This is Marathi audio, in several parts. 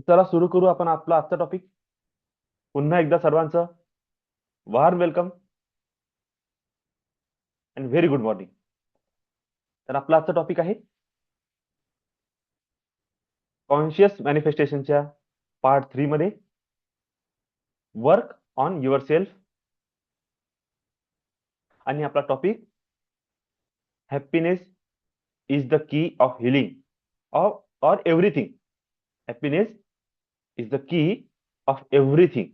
चला सुरू करू आपण आपला आजचा टॉपिक. पुन्हा एकदा सर्वांचं warm welcome and very good morning. तर आपला आजचा टॉपिक आहे कॉन्शियस मॅनिफेस्टेशनच्या पार्ट 3 मध्ये वर्क ऑन युअर सेल्फ. आणि आपला topic happiness is the key of healing or everything. Happiness is the key of everything.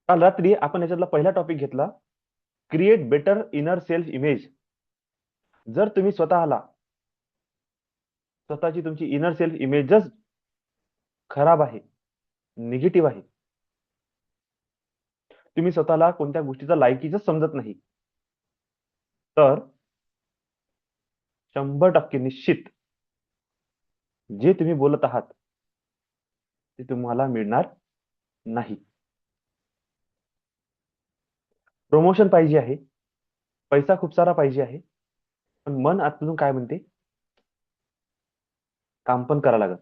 काल रात्री आपण याच्यातला पहिला टॉपिक घेतला, create better inner self image. जर तुम्ही स्वतःची तुमची इनर सेल्फ इमेजच खराब आहे, निगेटिव्ह आहे, तुम्ही स्वतःला कोणत्या गोष्टीचा लायकीच समजत नाही, तर 100% निश्चित जे तुम्ही बोलत आहात ते तुम्हाला मिळणार नाही. प्रमोशन पाहिजे आहे, पैसा खूप सारा पाहिजे आहे, पण मन आतून काय म्हणते, काम पण करा लागत.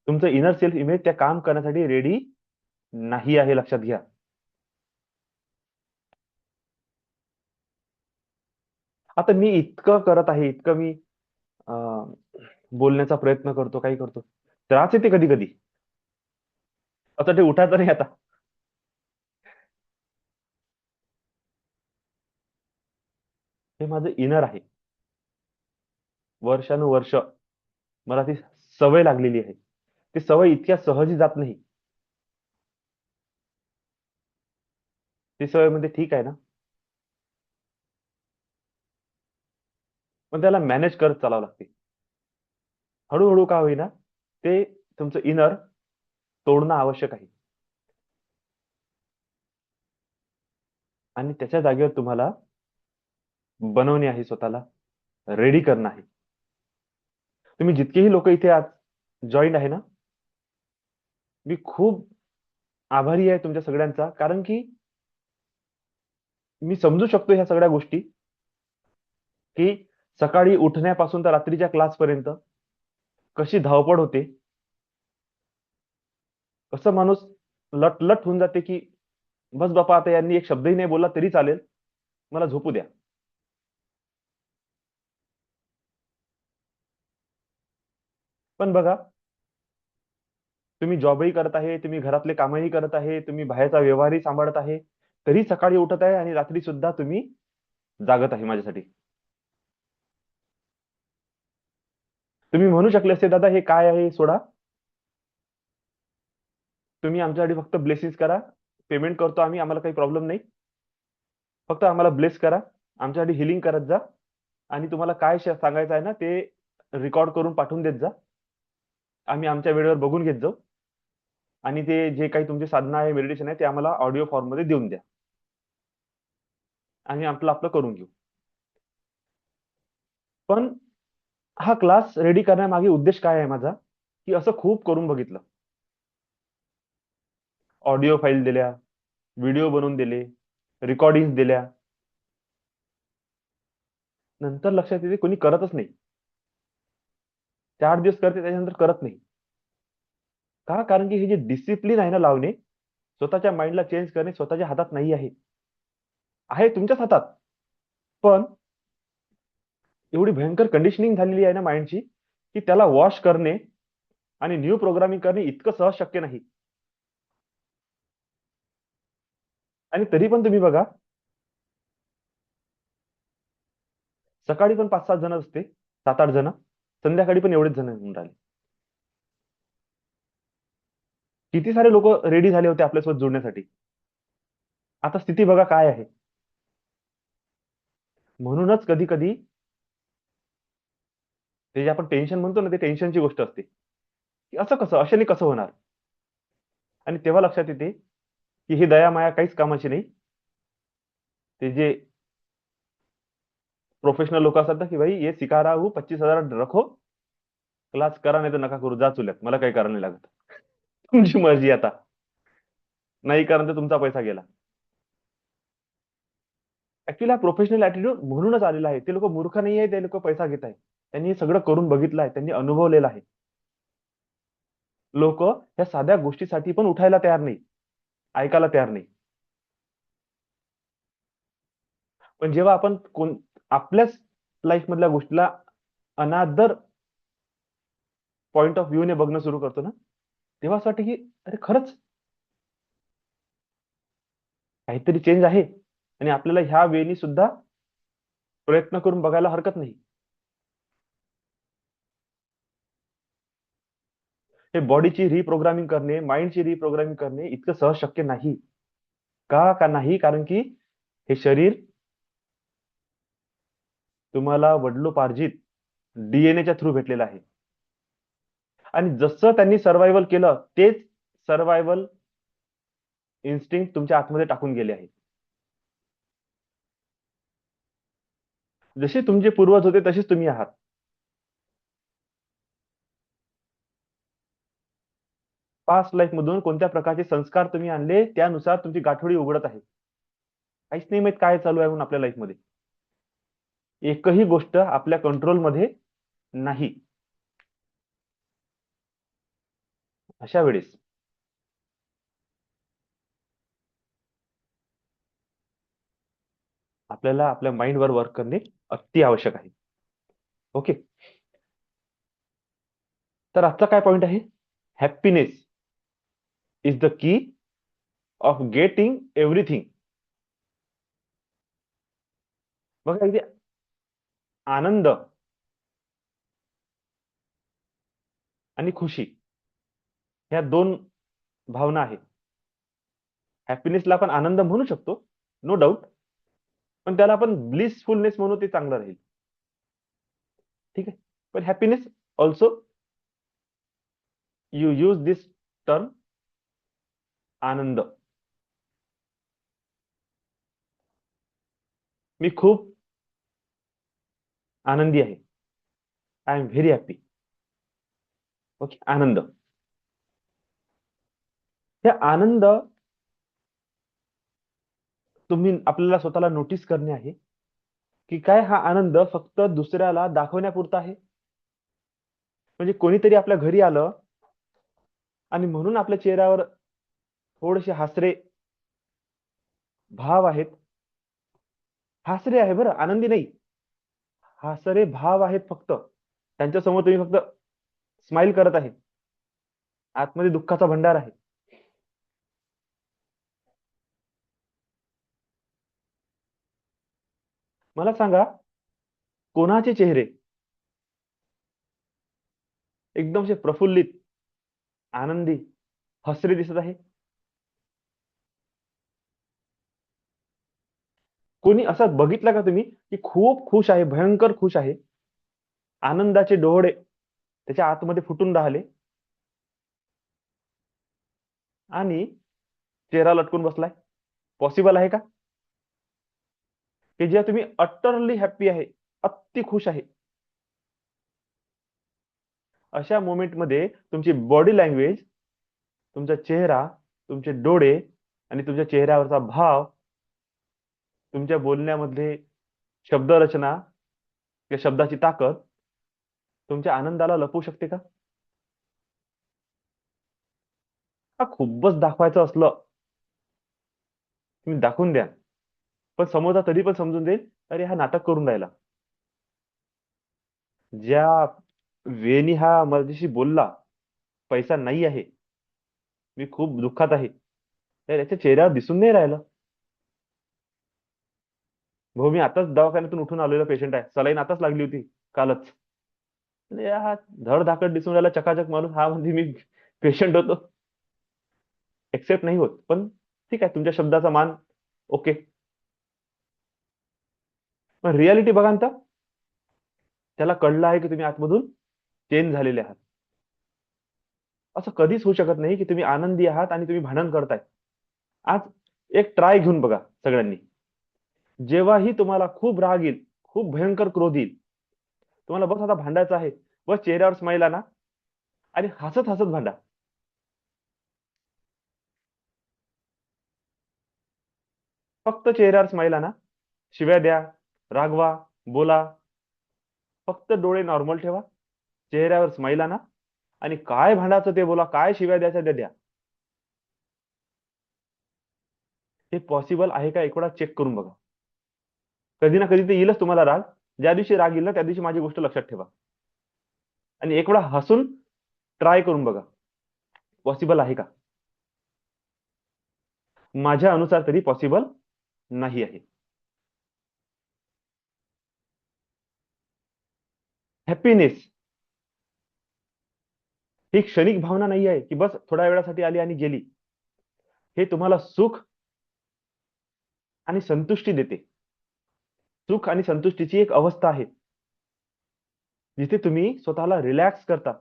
तुमचं इनर सेल्फ इमेज त्या काम करण्यासाठी रेडी नाही आहे, लक्षात घ्या. आता मी इतकं करत आहे, इतकं मी बोलण्याचा प्रयत्न करतो, काही करतो, त्रास येते कधी कधी. आता ते उठायचं नाही. आता हे माझं इनर आहे. वर्षानुवर्ष मला ती सवय लागलेली आहे. ती सवय इतक्या सहजी जात नाही. ती सवय म्हणजे ठीक आहे ना, पण त्याला मॅनेज करत चालावं लागते. हळूहळू का होईना ते तुमचं इनर तोडणं आवश्यक आहे. आणि त्याच्या जागेवर तुम्हाला बनवणे आहे, स्वतःला रेडी करणं आहे. तुम्ही जितकेही लोक इथे आज जॉईन आहे ना, मी खूप आभारी आहे तुमच्या सगळ्यांचा. कारण की मी समजू शकतो ह्या सगळ्या गोष्टी, की सकाळी उठण्यापासून तर रात्रीच्या क्लास पर्यंत कशी धावपळ होते. कसं माणूस लट होऊन जाते, की बस बापा आता यांनी एक शब्दही नाही बोलला तरी चालेल, मला झोपू द्या. पण बघा, तुम्ही जॉबही करत आहे, तुम्ही घरातले कामही करत आहे, तुम्ही बाहेरचा व्यवहारही सांभाळत आहे, तरी सकाळी उठत आहे आणि रात्री सुद्धा तुम्ही जागत आहे माझ्यासाठी. तुम्ही म्हणू शकले असते, दादा हे काय आहे, सोडा, तुम्ही आमच्यासाठी फक्त ब्लेसिंग करा, पेमेंट करतो आम्ही, आम्हाला काही प्रॉब्लेम नाही, फक्त आम्हाला ब्लेस करा, आमच्यासाठी हिलिंग करत जा, आणि तुम्हाला काय सांगायचं आहे ना ते रेकॉर्ड करून पाठवून देत जा, आम्ही आमच्या वेळेवर बघून घेत जाऊ, आणि ते जे काही तुमचे साधना आहे, मेडिटेशन आहे, ते आम्हाला ऑडिओ फॉर्म मध्ये देऊन द्या, आणि आपलं आपलं करून घेऊ. पण हा क्लास रेडी करण्यामागे उद्देश काय आहे माझा, की असं खूप करून बघितलं. ऑडिओ फाईल दिल्या, व्हिडिओ बनवून दिले, रेकॉर्डिंग दिल्या, नंतर लक्षात येते कोणी करतच नाही. 4 दिवस करते, त्याच्यानंतर करत नाही. का? कारण की हे जे डिसिप्लिन आहे ना लावणे, स्वतःच्या माइंडला चेंज करणे स्वतःच्या हातात नाही आहे, आहे तुमच्याच हातात. पण एवढी भयंकर कंडिशनिंग झालेली आहे ना माइंडची, की त्याला वॉश करणे आणि न्यू प्रोग्रामिंग करणे इतकं सहज शक्य नाही. आणि तरी पण तुम्ही बघा, सकाळी पण 5-7 जण असते, 7-8 जण, संध्याकाळी पण एवढेच जण होऊन राहिले. किती सारे लोक रेडी झाले होते आपल्यासोबत जोडण्यासाठी. आता स्थिती बघा काय आहे. म्हणूनच कधी कधी ते जे आपण टेन्शन म्हणतो ना, ते टेन्शनची गोष्ट असते, की असं कसं, अशाने कसं होणार. आणि तेव्हा लक्षात येते की ही दया माया काहीच कामाची नाही. ते जे प्रोफेशनल लोक असतात ना, की भाई ये सिखा रहा हूं, 25,000 रखो, क्लास करा नाही तर नका करू, जा चुल्यात, मला काही कारण नाही लागत. तुमची मर्जी, आता नाही कारण तर तुमचा पैसा गेला. ऍक्च्युली हा प्रोफेशनल ऍटिट्यूड म्हणूनच आलेला आहे. ते लोक मूर्ख नाही आहे, ते लोक पैसा घेत आहे. त्यांनी हे सगळं करून बघितलं आहे, त्यांनी अनुभवलेलं आहे. लोक ह्या साध्या गोष्टीसाठी पण उठायला तयार नाही, ऐकायला तयार नाही. पण जेव्हा आपण आपल्याच लाईफ मधल्या गोष्टीला अनादर पॉइंट ऑफ व्ह्यू ने बघणं सुरू करतो ना, तेव्हा असं वाटतं की अरे खरंच काहीतरी चेंज आहे, आणि आपल्याला ह्या वेळी सुद्धा प्रयत्न करून बघायला हरकत नाही. हे बॉडीची रिप्रोग्रामिंग करणे, माइंडची रिप्रोग्रामिंग करणे इतकं सहज शक्य नाही. का नाही? कारण की हे शरीर तुम्हाला वडिलोपार्जित डीएनएच्या थ्रू भेटलेलं आहे. आणि जसं त्यांनी सर्व्हायव्हल केलं, तेच सर्व्हायव्हल इन्स्टिंक्ट तुमच्या आतमध्ये टाकून गेले आहे. जसे तुमचे पूर्वज होते तसेच तुम्ही आहात. पास्ट लाईफ मधून कोणत्या प्रकारचे संस्कार तुम्ही आणले, त्यानुसार तुमची गाठोडी उघडत आहे. काहीच नाही माहित काय चालू आहे म्हणून आपल्या लाईफमध्ये. एकही गोष्ट आपल्या कंट्रोलमध्ये नाही. अशा वेळेस आपल्याला आपल्या माइंडवर वर्क करणे अति आवश्यक आहे. ओके. तर आजचा काय पॉइंट आहे? Happiness is the key of getting everything. बघा इथे आनंद आणि खुशी ह्या दोन भावना आहेत. हॅपीनेसला आपण आनंद म्हणू शकतो, नो डाऊट. पण त्याला आपण ब्लिसफुलनेस म्हणू, ते चांगलं राहील. ठीक आहे. पण happiness also you use this term anand. मी खूप आनंदी आहे. I am very happy. Okay. आनंद. हे आनंद तुम्ही आपल्याला स्वतःला नोटीस करणे आहे, की काय हा आनंद फक्त दुसऱ्याला दाखवण्यापुरता आहे. म्हणजे कोणीतरी आपल्या घरी आलं आणि म्हणून आपल्या चेहऱ्यावर थोडेसे हसरे भाव आहेत. हसरे आहे बरं, आनंदी नाही. हसरे भाव आहेत फक्त. त्यांच्या समोर तुम्ही फक्त स्माइल करत आहे, आतमध्ये दुःखाचा भंडार आहे. मला सांगा, कोणाचे चेहरे एकदमसे प्रफुल्लित, आनंदी, हसरे दिसत आहे? कोणी असं बघितलं का तुम्ही की खूप खुश आहे, भयंकर खुश आहे, आनंदाचे डोळे त्याच्या आतमध्ये फुटून राहिले, आणि चेहरा लटकून बसलाय? पॉसिबल आहे का? की जेव्हा तुम्ही अटरली हॅप्पी आहे, अति खुश आहे, अशा मोमेंटमध्ये तुमची बॉडी लँग्वेज, तुमचा चेहरा, तुमचे डोळे आणि तुमच्या चेहऱ्यावरचा भाव, तुमच्या बोलण्यामध्ये शब्दरचना या शब्दाची ताकद तुमच्या आनंदाला लपवू शकते का? हा खूपच दाखवायचं असलं, तुम्ही दाखवून द्या. पण समोरचा तरी पण समजून जाईल, अरे हा नाटक करून राहिला. ज्या वेणी हा माझ्याशी बोलला, पैसा नाही आहे, मी खूप दुःखात आहे, तर याच्या चेहऱ्यावर दिसून नाही राहिलं. भाऊ मी आताच दवाखान्यातून उठून आलेला पेशंट आहे, सलाईन आताच लागली होती, कालच. म्हणजे हा धडधाकट दिसून राहिला, चकाचक माणूस, हा म्हणजे मी पेशंट होतो. एक्सेप्ट नाही होत. पण ठीक आहे, तुमच्या शब्दाचा मान. ओके. पण रियालिटी बघा ना, त्याला कळलं आहे की तुम्ही आतमधून चेंज झालेले आहात. असं कधीच होऊ शकत नाही की तुम्ही आनंदी आहात आणि तुम्ही भांडण करताय. आज एक ट्राय घेऊन बघा सगळ्यांनी. जेव्हाही तुम्हाला खूप राग येईल, खूप भयंकर क्रोध येईल, तुम्हाला बस आता भांडायचं आहे, बस चेहऱ्यावर स्माईल आणा आणि हसत हसत भांडा. फक्त चेहऱ्यावर स्माईल आणा शिव्या द्या, रागवा, बोला, फक्त डोळे नॉर्मल ठेवा, चेहऱ्यावर स्माईल आणा आणि काय भांडायचं ते बोला, काय शिव्या द्यायच्या त्या द्या. हे पॉसिबल आहे का एकदा चेक करून बघा. कधी ना कधी ते येईलच तुम्हाला राग. ज्या दिवशी राग येईल ना त्या दिवशी माझी गोष्ट लक्षात ठेवा आणि एक वेळा हसून ट्राय करून बघा, पॉसिबल आहे का. माझ्या अनुसार तरी पॉसिबल नाही आहे. हॅपीनेस ही क्षणिक भावना नाही आहे की बस थोड्या वेळासाठी आली आणि गेली. हे तुम्हाला सुख आणि संतुष्टी देते. सुख आणि संतुष्टीची एक अवस्था आहे जिथे तुम्ही स्वतःला रिलॅक्स करता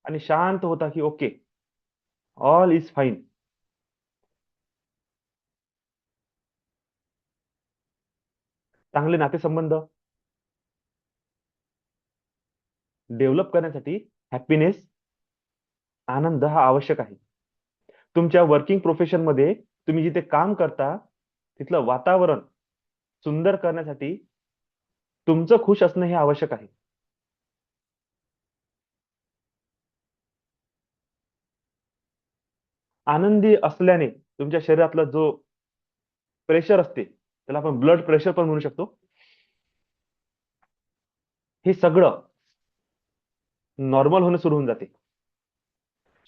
आणि शांत होता की ओके, ऑल इज फाईन. चांगले नातेसंबंध डेव्हलप करण्यासाठी हॅपीनेस, आनंद हा आवश्यक आहे. तुमच्या वर्किंग प्रोफेशन मध्ये तुम्ही जिथे काम करता तिथलं वातावरण सुंदर करण्यासाठी तुमचं खुश असणं हे आवश्यक आहे. आनंदी असल्याने तुमच्या शरीरातला जो प्रेशर असते, त्याला आपण ब्लड प्रेशर पण म्हणू शकतो, हे सगळं नॉर्मल होणं सुरू होऊन जाते.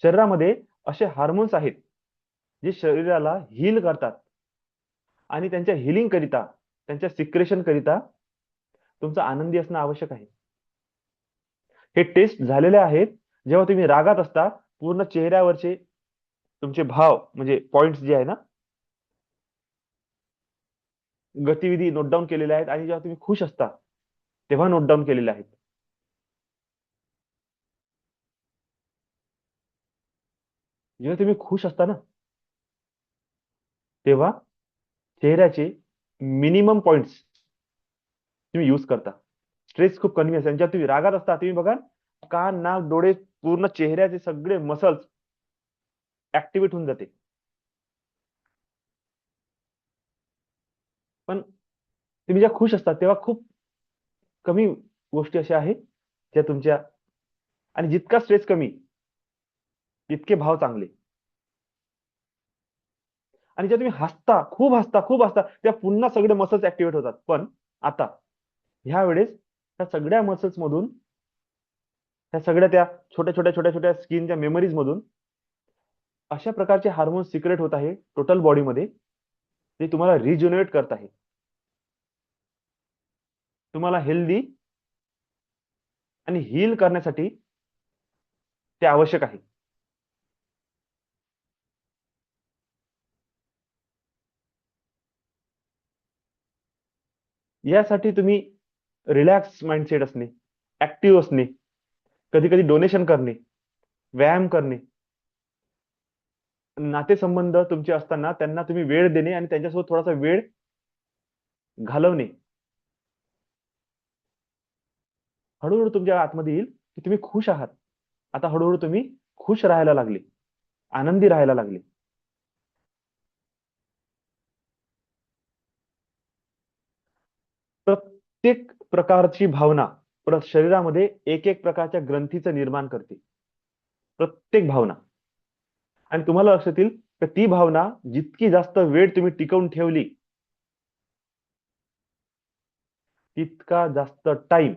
शरीरामध्ये असे हार्मोन्स आहेत जे शरीराला हील करतात आणि त्यांच्या हिलिंग करिता, त्यांच्या सिक्रेशन करिता तुमचं आनंदी असणं आवश्यक आहे. हे टेस्ट झालेले आहेत. जेव्हा तुम्ही रागात असता, पूर्ण चेहऱ्यावरचे तुमचे भाव म्हणजे पॉइंट्स जे आहे ना, गतिविधी नोट डाऊन केलेल्या आहेत आणि जेव्हा तुम्ही खुश असता तेव्हा नोट डाऊन केलेल्या आहेत. जेव्हा तुम्ही खुश असता ना, तेव्हा चेहऱ्याचे मिनिमम पॉइंट्स तुम्ही यूज करता. स्ट्रेस खूप कमी असते. जेव्हा तुम्ही रागात असता, तुम्ही बघा, कान, नाक, डोळे, पूर्ण चेहऱ्याचे सगळे मसल्स ऍक्टिव्हेट होऊन जाते. पण तुम्ही जेव्हा खुश असता तेव्हा खूप कमी गोष्टी अशा आहेत ज्या तुमच्या, आणि जितका स्ट्रेस कमी तितके भाव चांगले. आणि जेव्हा तुम्ही हसता, खूप हसता, खूप हसता, तेव्हा पुन्हा सगळे मसल्स ऍक्टिव्हेट होतात. पण आता ह्या वेळेस त्या सगळ्या मसल्स मधून, त्या सगळ्या त्या छोट्या छोट्या छोट्या छोट्या स्किनच्या मेमरीज मधून अशा प्रकारचे हार्मोन्स सिक्रेट होत आहे टोटल बॉडीमध्ये, जे तुम्हाला रिज्युनेट करत आहे, तुम्हाला हेल्दी आणि हील करण्यासाठी ते आवश्यक आहे. यासाठी तुम्ही रिलॅक्स माइंडसेट असणे, ऍक्टिव्ह असणे, कधी कधी डोनेशन करणे, व्यायाम करणे, नातेसंबंध तुमचे असताना त्यांना तुम्ही वेळ देणे आणि त्यांच्यासोबत थोडासा वेळ घालवणे, हळूहळू तुमच्या आतमध्ये येईल की तुम्ही खुश आहात. आता हळूहळू तुम्ही खुश राहायला लागले, आनंदी राहायला लागले. प्रत्येक प्रकारची भावना शरीरामध्ये एक एक प्रकारच्या ग्रंथीचं निर्माण करते, प्रत्येक भावना. आणि तुम्हाला लक्षात येईल तर ती भावना जितकी जास्त वेळ तुम्ही टिकवून ठेवली, तितका जास्त टाइम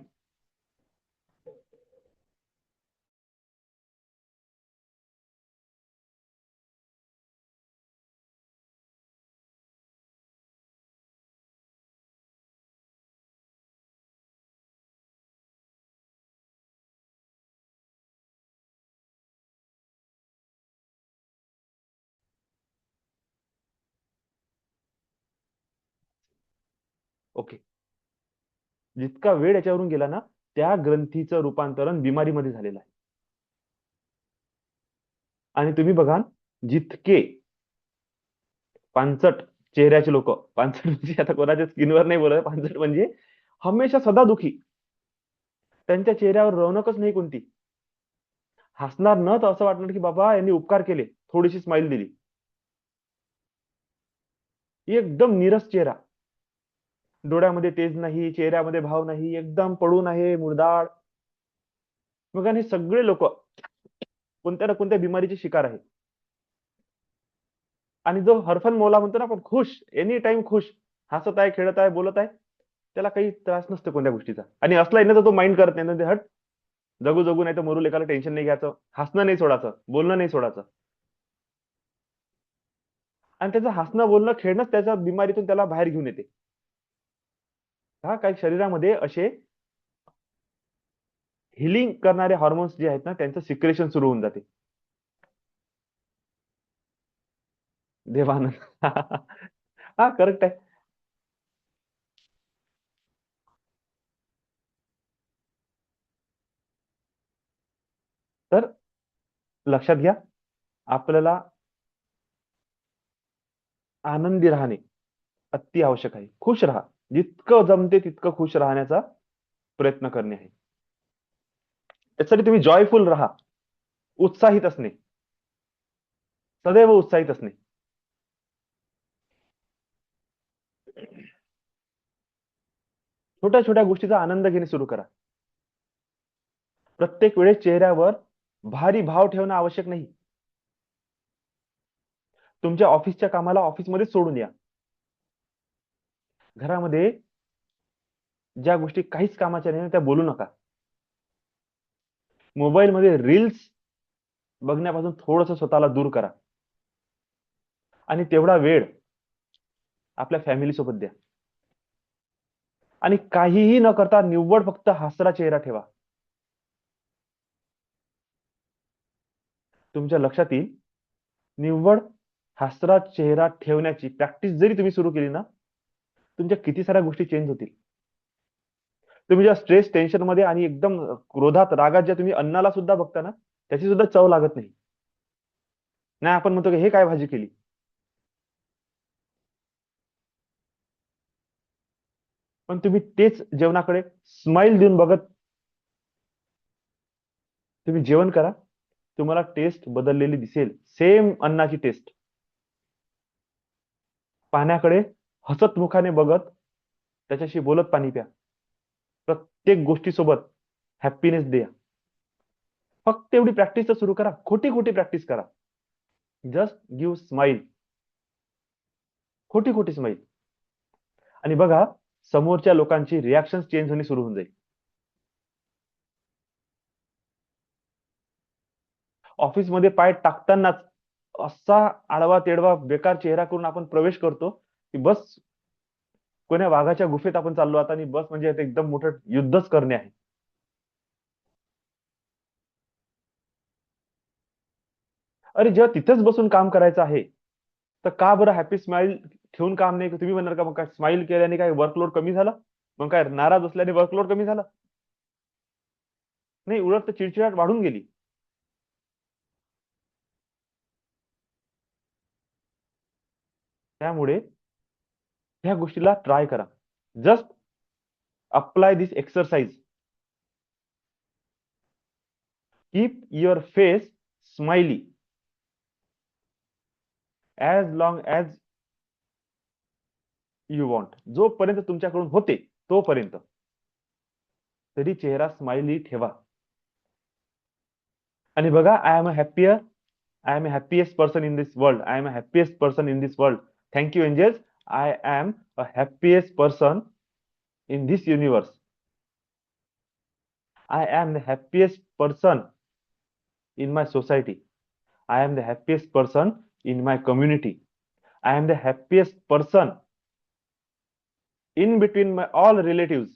ओके, जितका वेळ याच्यावरून गेला ना, त्या ग्रंथीचं रूपांतरण बिमारीमध्ये झालेलं आहे. आणि तुम्ही बघा, जितके पानचट चेहऱ्याचे लोक, पानचट म्हणजे आता कोणाच्या स्किनवर नाही बोलत, पानचट म्हणजे हमेशा सदा दुखी, त्यांच्या चेहऱ्यावर रौनकच नाही कोणती. हसणार न तर असं वाटणार की बाबा यांनी उपकार केले, थोडीशी स्माइल दिली. एकदम नीरस चेहरा, डोळ्यामध्ये तेज नाही, चेहऱ्यामध्ये भाव नाही, एकदम पडून आहे, मुरदाड. मग आणि सगळे लोक कोणत्या ना कोणत्या बिमारीचे शिकार आहे. आणि जो हरफन मौला म्हणतो ना आपण, खुश, एनी टाइम खुश, हसत आहे, खेळत आहे, बोलत आहे, त्याला काही त्रास नसतो कोणत्या गोष्टीचा. आणि असला ना तर तो माइंड करत नाही ना, ते हट, जगू जगू नाही तर मरू, लेकाला टेन्शन नाही घ्यायचं, हसणं नाही सोडायचं, बोलणं नाही सोडायचं. आणि त्याचं हसणं, बोलणं, खेळणंच त्याच्या बिमारीतून त्याला बाहेर घेऊन येते. हा, काही शरीरामध्ये असे हिलिंग करणारे हॉर्मोन्स जे आहेत ना, त्यांचं सिक्रेशन सुरू होऊन जाते. देवानंद. हा, करेक्ट आहे. तर लक्षात घ्या, आपल्याला आनंदी राहणे अति आवश्यक आहे. खुश राहा, जितकं जमते तितकं खुश राहण्याचा प्रयत्न करणे आहे. त्यासाठी तुम्ही जॉयफुल राहा, उत्साहित असणे, सदैव उत्साहित असणे. छोट्या छोट्या गोष्टीचा आनंद घेणे सुरू करा. प्रत्येक वेळेस चेहऱ्यावर भारी भाव ठेवणं आवश्यक नाही. तुमच्या ऑफिसच्या कामाला ऑफिसमध्येच सोडून या. घरामध्ये ज्या गोष्टी काहीच कामाच्या नाही त्या बोलू नका. मोबाईलमध्ये रील्स बघण्यापासून थोडंसं स्वतःला दूर करा आणि तेवढा वेळ आपल्या फॅमिली सोबत द्या. आणि काहीही न करता निव्वळ फक्त हसरा चेहरा ठेवा. तुमच्या लक्षात येईल, निव्वळ हसरा चेहरा ठेवण्याची प्रॅक्टिस जरी तुम्ही सुरू केली ना, तुमच्या किती साऱ्या गोष्टी चेंज होतील. तुम्ही ज्या स्ट्रेस, टेन्शन मध्ये आणि एकदम क्रोधात, रागात ज्या तुम्ही अन्नाला सुद्धा बघता ना, त्याची सुद्धा चव लागत नाही. नाही, आपण म्हणतो की हे काय भाजी केली. पण तुम्ही तेच जेवणाकडे स्माइल देऊन बघत तुम्ही जेवण करा, तुम्हाला टेस्ट बदललेली दिसेल. सेम अन्नाची टेस्ट. पाण्याकडे हसत मुखाने बघत त्याच्याशी बोलत पाणी प्या. प्रत्येक गोष्टीसोबत हॅपीनेस द्या. फक्त एवढी प्रॅक्टिस तर सुरू करा, खोटी खोटी प्रॅक्टिस करा. जस्ट गिव्ह स्माइल, खोटी खोटी स्माइल. आणि बघा, समोरच्या लोकांची रिॲक्शन चेंज होणे सुरू होऊन जाईल. ऑफिसमध्ये पाय टाकतानाच असा आडवा तेडवा बेकार चेहरा करून आपण प्रवेश करतो की बस, कोण्या वाघाच्या गुफेत आपण चाललो आता, आणि बस म्हणजे आता एकदम मोठं युद्धच करणे आहे. अरे, जेव्हा तिथेच बसून काम करायचं आहे, तर का बरं हॅपी स्माइल ठेवून काम नाही? तुम्ही म्हणणार का मग काय स्माइल केल्याने काय वर्कलोड कमी झाला? मग काय नाराज असल्याने वर्कलोड कमी झाला? नाही, उलट तर चिडचिडाट वाढून गेली. त्यामुळे ह्या गोष्टीला ट्राय करा. Just apply this exercise. Keep your face smiley as long as you want. जोपर्यंत तुमच्याकडून होते तोपर्यंत तरी चेहरा स्माइली ठेवा. आणि बघा, I am a happiest person in this world. I am a happiest person in this world. Thank you angels. I am a happiest person in this universe. I am the happiest person in my society. I am the happiest person in my community. I am the happiest person in between my all relatives.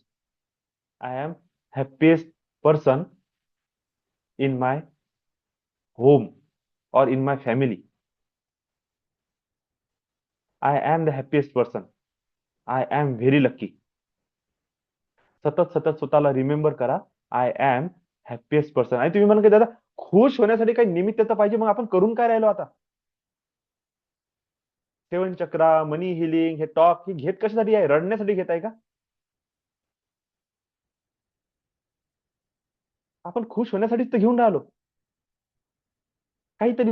I am happiest person in my home or in my family. I am the happiest person. I am very lucky. सतत सतत स्वतःला रिमेंबर करा, आय एम हॅपीएस्ट पर्सन. आणि तुम्ही म्हणा की दादा, खुश होण्यासाठी काही निमित्त तर पाहिजे, मग आपण करून काय राहिलो आता? सेवन चक्रा, मनी हिलिंग, हे टॉक ही घेत कशासाठी आहे? रडण्यासाठी घेत आहे का? आपण खुश होण्यासाठीच तर घेऊन राहिलो. काहीतरी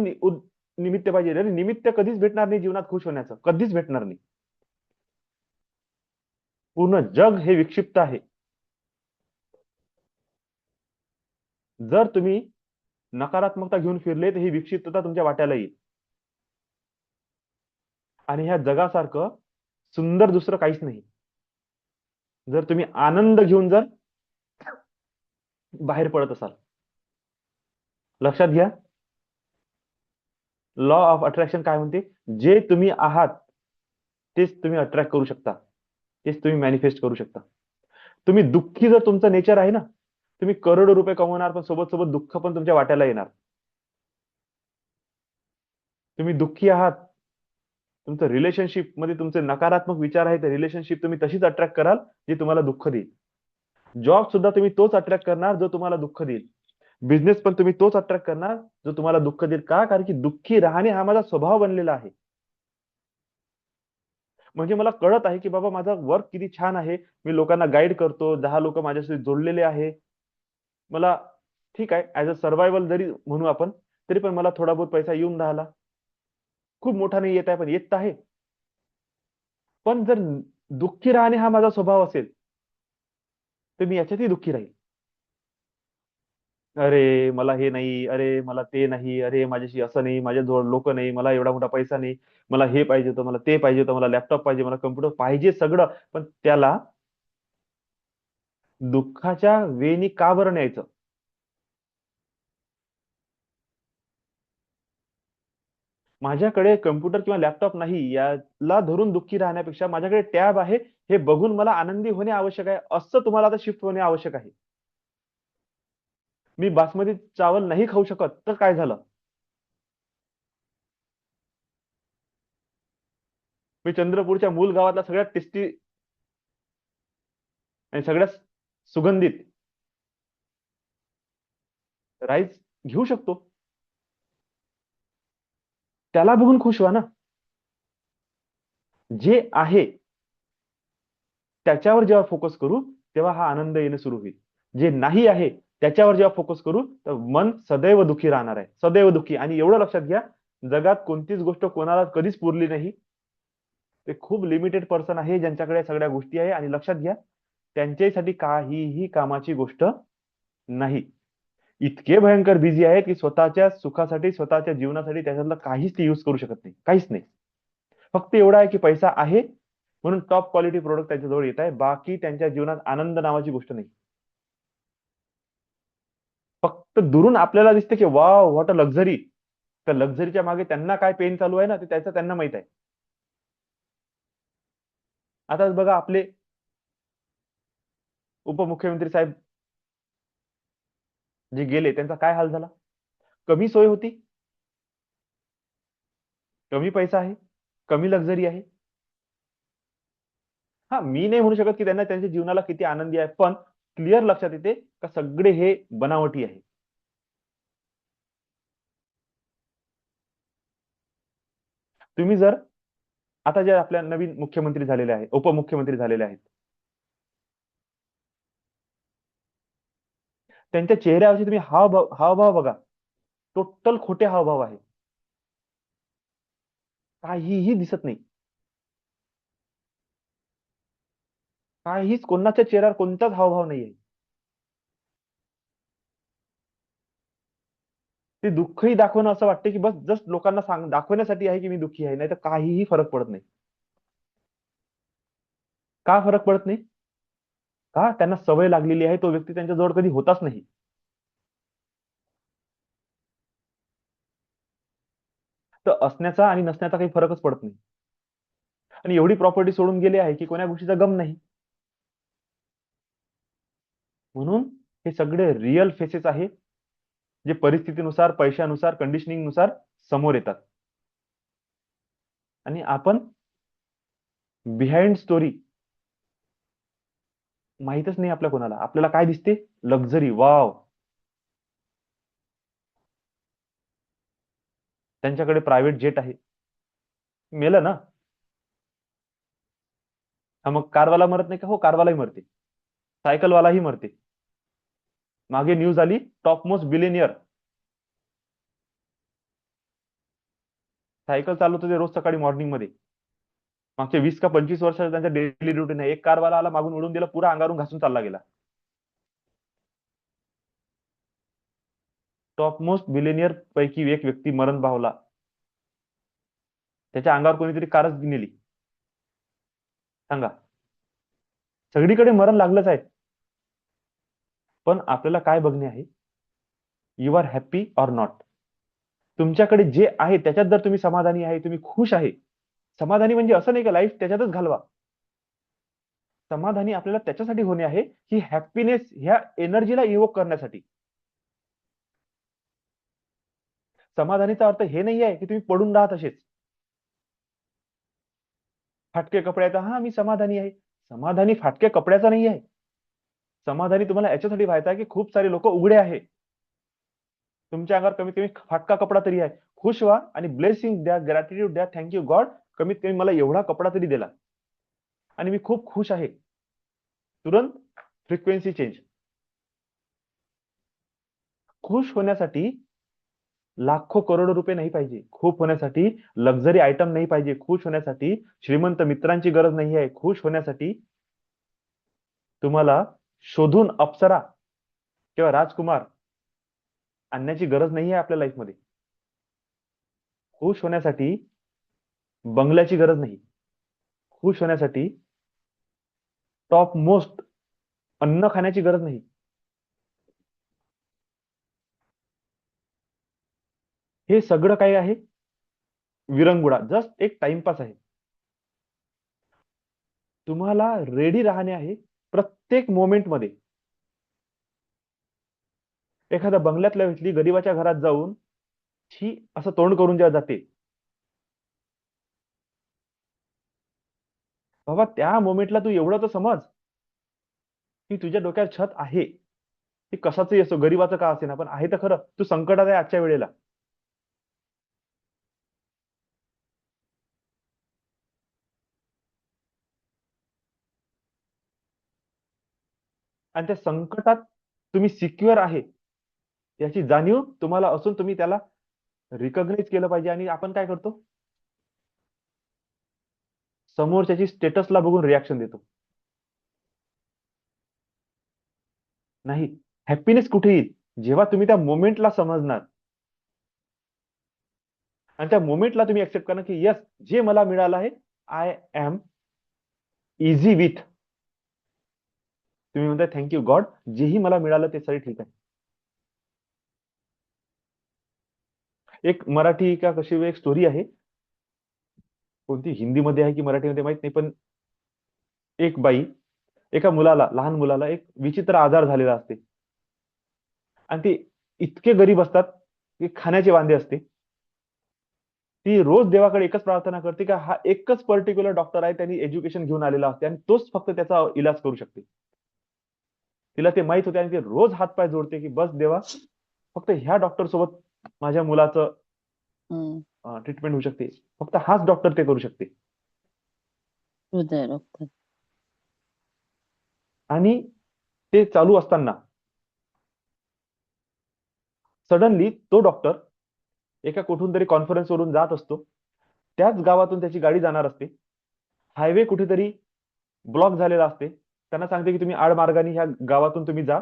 निमित्त पाहिजे. अरे, निमित्त कधीच भेटणार नाही जीवनात खुश होण्याचं, कधीच भेटणार नाही. पूर्ण जग हे विक्षिप्त आहे. जर तुम्ही नकारात्मकता घेऊन फिरले तर ही विक्षिप्तता तुमच्या वाट्याला येईल. आणि ह्या जगासारखं सुंदर दुसरं काहीच नाही. जर तुम्ही आनंद घेऊन जर बाहेर पडत असाल. लक्षात घ्या, लॉ ऑफ अट्रॅक्शन काय म्हणते, जे तुम्ही आहात तेच तुम्ही अट्रॅक्ट करू शकता, तेच तुम्ही मॅनिफेस्ट करू शकता. तुम्ही दुःखी जर तुमचं नेचर आहे ना, तुम्ही करोडो रुपये कमवणार पण सोबत सोबत दुःख पण तुमच्या वाट्याला येणार. तुम्ही दुःखी आहात, तुमचं रिलेशनशिप मध्ये तुमचे नकारात्मक विचार आहेत, रिलेशनशिप तुम्ही तशीच अट्रॅक्ट कराल जी तुम्हाला दुःख देईल. जॉब सुद्धा तुम्ही तोच अट्रॅक्ट करणार जो तुम्हाला दुःख देईल. बिझनेस पण तुम्ही तोच अट्रॅक्ट करणार जो तुम्हाला दुःख देईल. का? कारण की दुःखी राहणे हा माझा स्वभाव बनलेला आहे. म्हणजे मला कळत आहे की बाबा माझा वर्क किती छान आहे. मी लोकांना गाईड करतो, 10 लोक माझ्याशी जोडलेले आहे. मला ठीक आहे, ऍज अ सर्व्हायवल जरी म्हणू आपण, तरी पण मला थोडा बहुत पैसा येऊन राहिला. खूप मोठा नाही येत आहे पण येत आहे. पण जर दुःखी राहणे हा माझा स्वभाव असेल तर मी याच्यातही दुःखी राहील. अरे मला हे नाही, अरे मला ते नाही, अरे माझ्याशी असं नाही, माझ्याजवळ लोक नाही, मला एवढा मोठा पैसा नाही, मला हे पाहिजे होतं, मला ते पाहिजे होतं, मला लॅपटॉप पाहिजे, मला कम्प्युटर पाहिजे सगळं. पण त्याला दुःखाच्या वेणी का बरं न्यायचं? माझ्याकडे कम्प्युटर किंवा लॅपटॉप नाही याला धरून दुःखी राहण्यापेक्षा माझ्याकडे टॅब आहे हे बघून मला आनंदी होणे आवश्यक आहे, असं तुम्हाला आता शिफ्ट होणे आवश्यक आहे. मी बासमती चावल नाही खाऊ शकत तर काय झालं? मी चंद्रपूरच्या मूल गावातला सगळ्यात टेस्टी आणि सगळ्यात सुगंधित राईस घेऊ शकतो. त्याला बघून खुश व्हा ना. जे आहे त्याच्यावर जेव्हा फोकस करू तेव्हा हा आनंद येणे सुरू होईल. जे नाही आहे त्याच्यावर जेव्हा फोकस करू तर मन सदैव दुःखी राहणार आहे, सदैव दुःखी. आणि एवढं लक्षात घ्या, जगात कोणतीच गोष्ट कोणाला कधीच पुरली नाही. ते खूप लिमिटेड पर्सन आहे ज्यांच्याकडे सगळ्या गोष्टी आहे. आणि लक्षात घ्या, त्यांच्यासाठी काहीही कामाची गोष्ट नाही. इतके भयंकर बिझी आहेत की स्वतःच्या सुखासाठी, स्वतःच्या जीवनासाठी त्याच्यातलं काहीच ते युज करू शकत नाही, काहीच नाही. फक्त एवढा आहे की पैसा आहे म्हणून टॉप क्वालिटी प्रोडक्ट त्यांच्याजवळ येत आहे. बाकी त्यांच्या जीवनात आनंद नावाची गोष्ट नाही. फक्त दुरून आपल्याला दिसते की वाव व्हॉट अ लक्झरी. त्या लक्झरीच्या मागे त्यांना काय पेन चालू आहे ना, ते त्याचं त्यांना माहित आहे. आता बघा, आपले उपमुख्यमंत्री साहेब जे गेले त्यांचा काय हाल झाला. कमी सोय होती, कमी पैसा आहे, कमी लक्झरी आहे. हा, मी नाही म्हणू शकत की त्यांना त्यांच्या जीवनाला किती आनंदी आहे, पण क्लिअर लक्षात येते का सगळे हे बनावटी आहे. तुम्ही जर आता जे आपल्या नवीन मुख्यमंत्री झालेले आहेत, उपमुख्यमंत्री झालेले आहेत, त्यांच्या चेहऱ्यावरची तुम्ही हावभाव बघा, टोटल खोटे हावभाव आहे. काहीही दिसत नाही. काहीच कोणाच्या चेहऱ्यावर कोणताच हावभाव नाहीये. ते दुःखही दाखवणं असं वाटतं की बस जस्ट लोकांना दाखवण्यासाठी आहे की मी दुःखी आहे, नाही तर काहीही फरक पडत नाही. का फरक पडत नाही? का? त्यांना सवय लागलेली आहे, तो व्यक्ती त्यांच्या जवळ कधी होताच नाही. तर असण्याचा आणि नसण्याचा काही फरकच पडत नाही. आणि एवढी प्रॉपर्टी सोडून गेले आहे की कोण्या गोष्टीचा गम नाही. म्हणून हे सगळे रिअल फेसेस आहे, जे परिस्थितीनुसार, पैशानुसार, कंडिशनिंग नुसार समोर येतात. आणि आपण बिहाइंड स्टोरी माहितच नाही आपल्या कोणाला. आपल्याला काय दिसते? Luxury, wow. त्यांच्याकडे प्रायव्हेट जेट आहे. मेलं ना. हा, मग कारवाला मरत नाही का? हो, कारवालाही मरते, सायकलवालाही मरते. मागे न्यूज आली, टॉप मोस्ट बिलियनियर सायकल चालवत होते रोज सकाळी मॉर्निंग मध्ये. मागच्या 20 का 25 वर्षाचा त्यांचा डेली रुटीन आहे. एक कारवाला आला, मागून उडून दिला, पुरा अंगावरून घासून चालला गेला. टॉप मोस्ट बिलिनियर पैकी एक व्यक्ती मरण पावला. त्याच्या अंगावर कोणीतरी कारच नेली. सांगा, सगळीकडे मरण लागलंच आहे. पण आपल्याला काय बघणे आहे, you are happy or not. तुमच्याकडे जे आहे त्याच्यात जर तुम्ही समाधानी आहे, तुम्ही खुश आहे. समाधानी म्हणजे असं नाही का लाईफ त्याच्यातच घालवा. समाधानी आपल्याला त्याच्यासाठी होणे आहे की हॅपीनेस ह्या एनर्जीला इव्होक करण्यासाठी. समाधानीचा अर्थ हे नाही आहे की तुम्ही पडून राहत असेच फाटके कपड्याचा, हा मी समाधानी आहे. समाधानी फाटक्या कपड्याचा नाही आहे. समाधानी तुम्हाला याच्यासाठी व्हायचं आहे की खूप सारे लोक उघडे आहे, तुमच्या अंगावर कमीत कमी फाटका कपडा तरी आहे. खुश व्हा आणि ब्लेसिंग द्या, ग्रॅटिट्यूड द्या, थँक्यू गॉड, कमीत कमी मला एवढा कपडा तरी दिला आणि मी खूप खुश आहे. तुरंत फ्रिक्वेन्सी चेंज. खुश होण्यासाठी लाखो करोडो रुपये नाही पाहिजे. खुश होण्यासाठी लक्झरी आयटम नाही पाहिजे. खुश होण्यासाठी श्रीमंत मित्रांची गरज नाही आहे. खुश होण्यासाठी तुम्हाला शोधून अप्सरा किंवा राजकुमार आणण्याची गरज नाही आहे आपल्या लाईफमध्ये. खुश होण्यासाठी बंगल्याची गरज नाही. खुश होण्यासाठी टॉप मोस्ट अन्न खाण्याची गरज नाही. हे सगळं काय आहे, विरंगुळा, जस्ट एक टाइमपास आहे. तुम्हाला रेडी राहणे आहे प्रत्येक मोमेंटमध्ये. एखाद्या बंगल्यातल्या व्यक्ती गरीबाच्या घरात जाऊन ही असं तोंड करून जेव्हा जाते, बाबा त्या मोमेंटला तू एवढं तर समज की तुझ्या डोक्यात छत आहे. ती कशाचंही असो, गरीबाचं का असे ना, पण आहे तर खरं. तू संकटात आहे आजच्या वेळेला. आणि त्या संकटात तुम्ही सिक्युअर आहे याची जाणीव तुम्हाला असून तुम्ही त्याला रिकॉग्नाइज केलं पाहिजे. आणि आपण काय करतो, समोरच्याची स्टेटसला बघून रिॲक्शन देतो. नाही, हॅपीनेस कुठे येईल, जेव्हा तुम्ही त्या मोमेंटला समजणार आणि त्या मोमेंटला तुम्ही एक्सेप्ट करणार की येस, जे मला मिळालं आहे, आय एम इझी विथ. तुम्ही म्हणताय थँक्यू गॉड, जेही मला मिळालं ते सगळं ठीक आहे. एक मराठी का कशी एक स्टोरी आहे, कोणती हिंदीमध्ये आहे की मराठीमध्ये माहित नाही, पण एक बाई एका मुलाला, लहान मुलाला एक विचित्र आजार झालेला असते आणि ते इतके गरीब असतात की खाण्याचे वांदे असते. ती रोज देवाकडे एकच प्रार्थना करते की हा एकच पर्टिक्युलर डॉक्टर आहे, त्यांनी एज्युकेशन घेऊन आलेला असते आणि तोच फक्त त्याचा इलाज करू शकते. तिला ते माहित होते आणि ते रोज हातपाय जोडते की बस देवा, फक्त ह्या डॉक्टर सोबत माझ्या मुलाचं ट्रीटमेंट होऊ शकते, फक्त हाच डॉक्टर ते करू शकते. हृदय डॉक्टर. आणि ते चालू असताना सडनली तो डॉक्टर एका कुठून तरी कॉन्फरन्सवरून जात असतो. त्याच गावातून त्याची गाडी जाणार असते. हायवे कुठेतरी ब्लॉक झालेला असते. त्यांना सांगते की तुम्ही आडमार्गाने ह्या गावातून तुम्ही जा,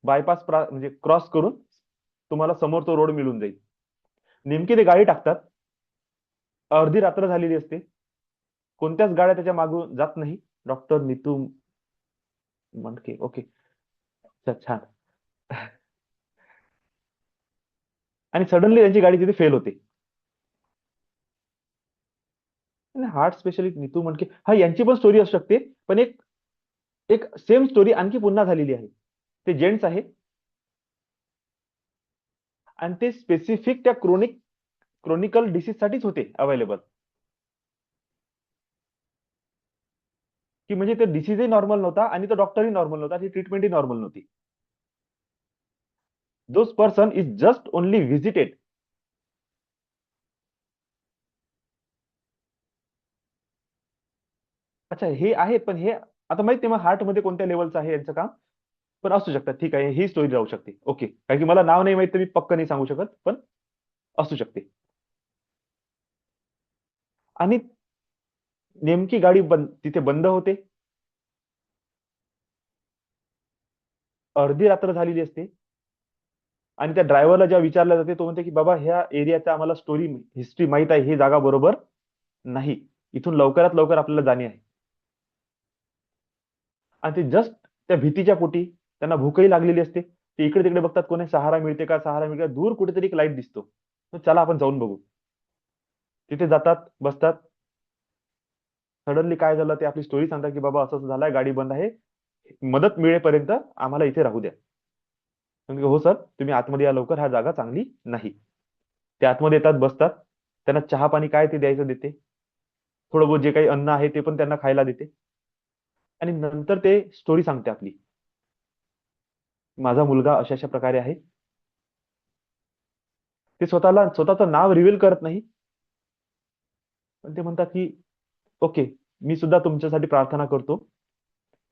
बायपास म्हणजे क्रॉस करून तुम्हाला समोर तो रोड मिळून जाईल. नेमकी ते गाडी टाकतात. अर्धी रात्र झालेली असते. कोणत्याच गाड्या त्याच्या मागून जात नाही. डॉक्टर नीतू म्हणके, ओके, छान. आणि सडनली त्यांची गाडी तिथे फेल होते. हार्ट स्पेशलिस्ट नीतू म्हणके, हा यांची पण स्टोरी असू शकते, पण एक एक सेम स्टोरी आणखी पुन्हा झालेली आहे. ते जेंट्स आहे आणि ते स्पेसिफिक त्या क्रोनिकल डिसीज साठीच होते अवेलेबल. की म्हणजे ते डिसीजही नॉर्मल नव्हता आणि तो डॉक्टरही नॉर्मल नव्हता, ती ट्रीटमेंटही नॉर्मल नव्हती. Those person is just only visited. अच्छा, हे आहेत, पण हे आता माहित नाही मग हार्ट मध्ये कोणत्या लेवलचं आहे यांचं काम, पण असू शकतात. ठीक आहे, ही स्टोरी राहू शकते. ओके, कारण की मला नाव नाही माहित तर मी पक्क नाही सांगू शकत, पण असू शकते. आणि नेमकी गाडी तिथे बंद होते, अर्धी रात्र झालेली असते, आणि त्या ड्रायव्हरला जेव्हा विचारलं जाते तो म्हणते की बाबा ह्या एरियाचा आम्हाला स्टोरी हिस्ट्री माहित आहे, ही जागा बरोबर नाही, इथून लवकरात लवकर आपल्याला जाणे आहे. आणि ते जस्ट त्या भीतीच्या पोटी, त्यांना भूकही लागलेली असते, ते इकडे तिकडे बघतात कोणी सहारा मिळते का, सहारा मिळते का, दूर कुठेतरी एक लाईट दिसतो, तर चला आपण जाऊन बघू. तिथे जातात, बसतात. सडनली काय झालं ते आपली स्टोरी सांगतात की बाबा असं असं झालंय, गाडी बंद आहे, मदत मिळेपर्यंत आम्हाला इथे राहू द्या. म्हणजे हो सर, तुम्ही आतमध्ये या लवकर, हा जागा चांगली नाही. ते आतमध्ये येतात, बसतात. त्यांना चहा पाणी काय ते द्यायचं देते, थोडं बहुत जे काही अन्न आहे ते पण त्यांना खायला देते, आणि नंतर ते स्टोरी सांगते आपली. माझा मुलगा अशा अशा प्रकारे आहे. ते स्वतःचं नाव रिव्हील करत नाही, पण ते म्हणतात की ओके, मी सुद्धा तुमच्यासाठी प्रार्थना करतो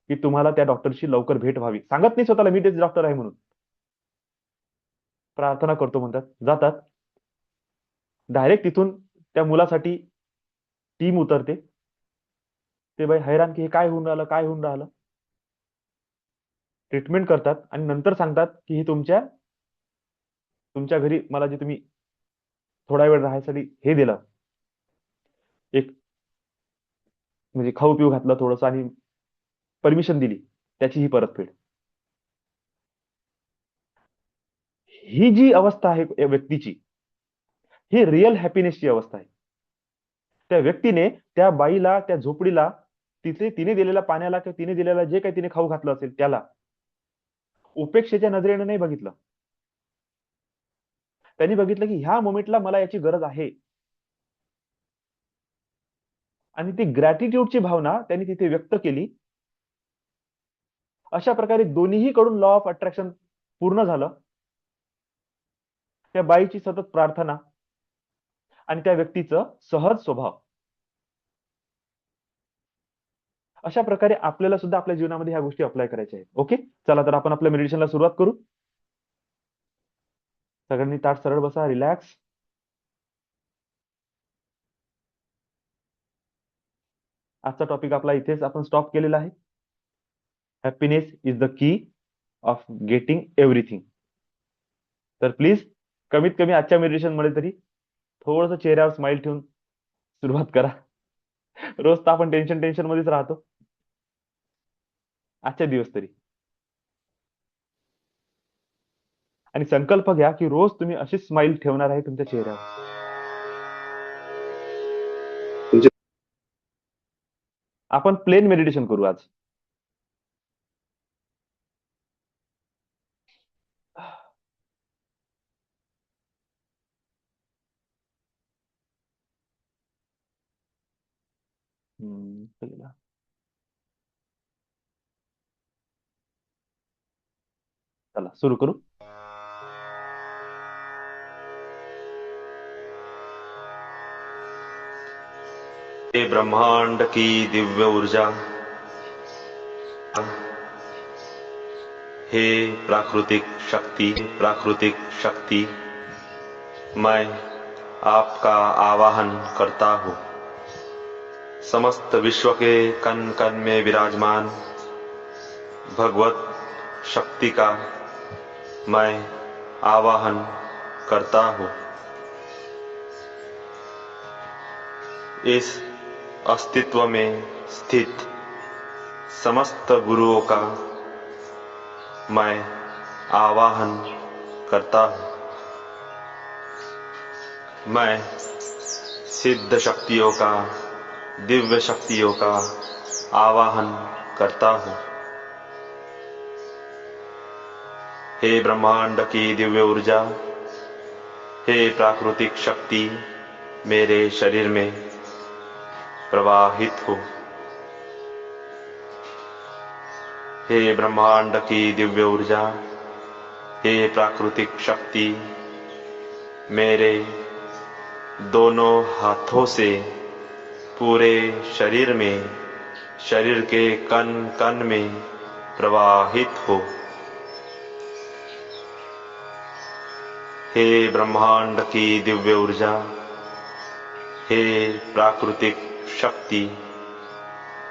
की तुम्हाला त्या डॉक्टरशी लवकर भेट व्हावी. सांगत नाही स्वतःला मी तेच डॉक्टर आहे म्हणून, प्रार्थना करतो म्हणतात. जातात डायरेक्ट तिथून, त्या मुलासाठी टीम उतरते. ते बाई हैराण की हे काय होऊन राहिलं, काय होऊन राहिलं. ट्रीटमेंट करतात आणि नंतर सांगतात की हे तुमच्या तुमच्या घरी मला जे तुम्ही थोडा वेळ राहायसाठी हे दिलं, एक म्हणजे खाऊ पिऊ घातलं थोडंसं आणि परमिशन दिली, त्याची ही परतफेड. ही जी अवस्था आहे या व्यक्तीची, ही रिअल हॅपीनेसची अवस्था आहे. त्या व्यक्तीने त्या बाईला, त्या झोपडीला, तिथे तिने दिलेल्या पाण्याला किंवा तिने दिलेला जे काही तिने खाऊ घातलं असेल त्याला उपेक्षेच्या नजरेने नाही बघितलं. त्यांनी बघितलं की ह्या मोमेंटला मला याची गरज आहे, आणि ती ग्रॅटिट्यूडची भावना त्यांनी तिथे व्यक्त केली. अशा प्रकारे दोन्ही कडून लॉ ऑफ अट्रॅक्शन पूर्ण झालं. त्या बाईची सतत प्रार्थना आणि त्या व्यक्तीचं सहज स्वभाव. अशा प्रकारे आपल्याला सुद्धा आपल्या जीवनामध्ये ह्या गोष्टी अप्लाय करायच्या आहेत. ओके, चला तर आपण आपल्या मेडिटेशनला सुरुवात करू. सगळ्यांनी ताट सरळ बसा, रिलॅक्स. आजचा टॉपिक आपला इथेच आपण स्टॉप केलेला आहे. Happiness is the key of getting everything. तर प्लीज कमीत कमी आजच्या मेडिटेशन मध्ये तरी थोडंसं चेहऱ्यावर स्माइल ठेवून सुरुवात करा. रोज तर आपण टेन्शन टेन्शन मध्येच राहतो, आजच्या दिवस तरी. आणि संकल्प घ्या की रोज तुम्ही अशीच स्माइल ठेवणार आहे तुमच्या चेहऱ्यावर. आपण प्लेन मेडिटेशन करू आज. चला सुरू करू. हे ब्रह्मांड की दिव्य ऊर्जा, हे प्राकृतिक शक्ति, मैं आपका आवाहन करता हूँ. समस्त विश्व के कण कण में विराजमान भगवत शक्ति का मैं आवाहन करता हूँ. इस अस्तित्व में स्थित समस्त गुरुओं का मैं आवाहन करता हूँ. मैं सिद्ध शक्तियों का, दिव्य शक्तियों का आवाहन करता हूँ. हे ब्रह्मांड की दिव्य ऊर्जा, हे प्राकृतिक शक्ति, मेरे शरीर में प्रवाहित हो. हे ब्रह्मांड की दिव्य ऊर्जा, हे प्राकृतिक शक्ति, मेरे दोनों हाथों से पूरे शरीर में, शरीर के कण कण में प्रवाहित हो. हे ब्रह्मांड की दिव्य ऊर्जा, हे प्राकृतिक शक्ति,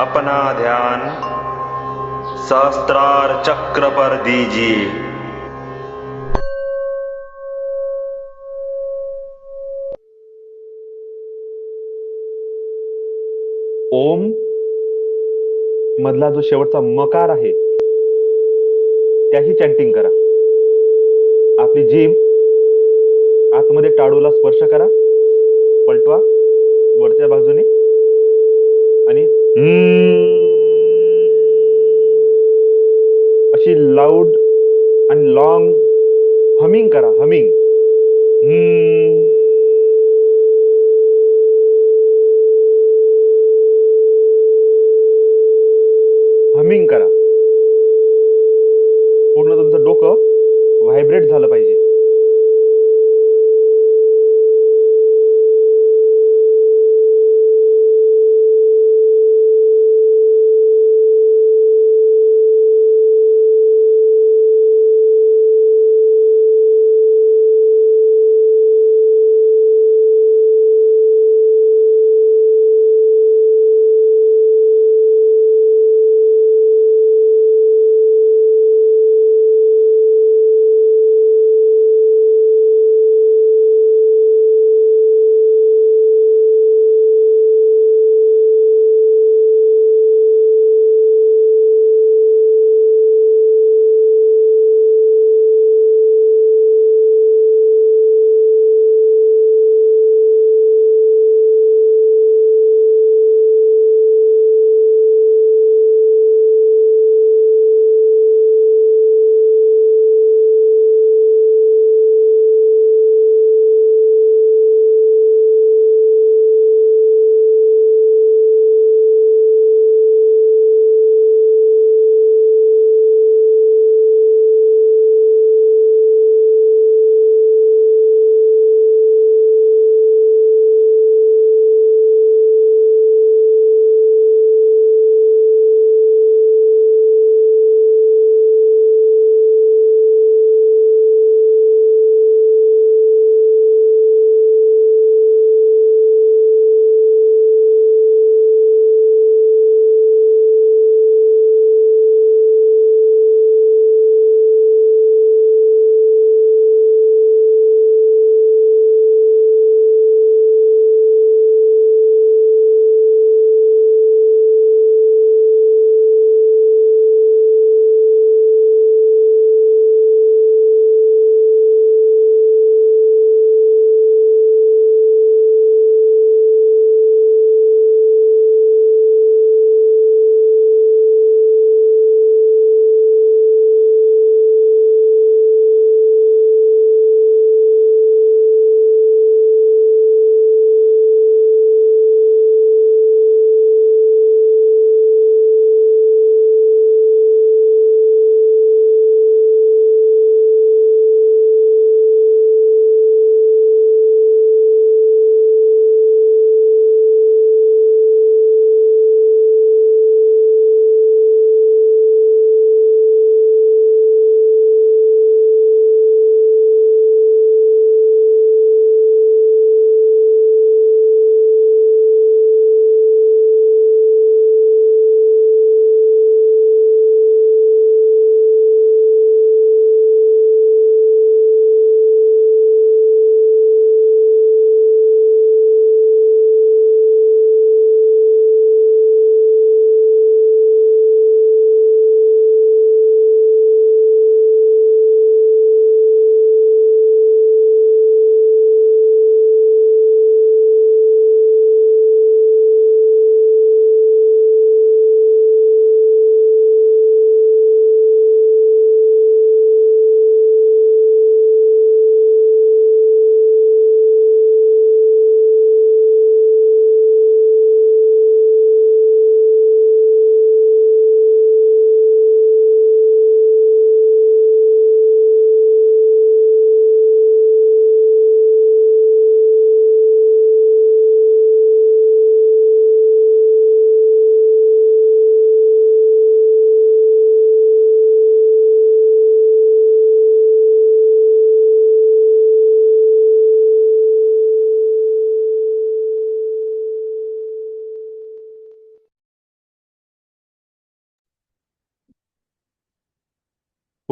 अपना ध्यान सहस्त्रार चक्र पर दीजिए। ओम मधला जो शेवटचा मकार आहे त्याची चॅन्टिंग करा. आपली जीभ आतमध्ये टाळूला स्पर्श करा, पलटवा वरच्या बाजूने आणि अशी लाऊड आणि लॉंग हमिंग करा. हमिंग हमिंग करा. पूर्ण तुमचं डोकं व्हायब्रेट झालं पाहिजे.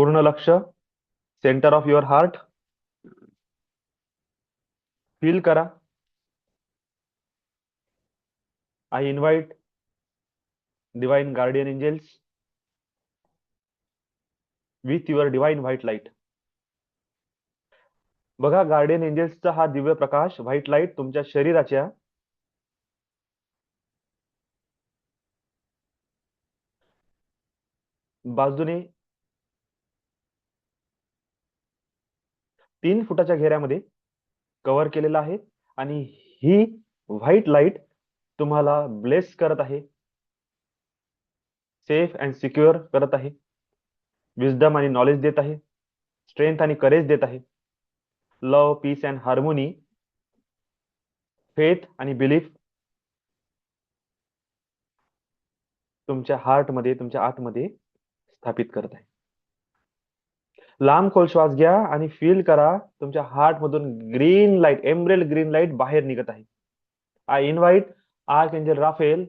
पूर्ण लक्ष, centre of your heart, feel करा. I invite divine guardian angels with your divine white light. बघा, गार्डियन एंजल्सचा हा दिव्य प्रकाश, व्हाईट लाईट, तुमच्या शरीराच्या बाजूने 3 फुटाच्या घेऱ्यामध्ये कव्हर केलेला आहे आणि ही व्हाईट लाईट तुम्हाला ब्लेस करत आहे, सेफ अँड सिक्युअर करत आहे, विजडम आणि नॉलेज देत आहे, स्ट्रेंथ आणि करेज देत आहे, लव, पीस अँड हार्मोनी, फेथ आणि बिलीफ तुमच्या हार्टमध्ये, तुमच्या आतमध्ये स्थापित करत आहे. लांब खोल श्वास घ्या आणि फील करा, तुमच्या हार्ट मधून green light, emerald green light बाहेर निघत आहे. I invite archangel Raphael,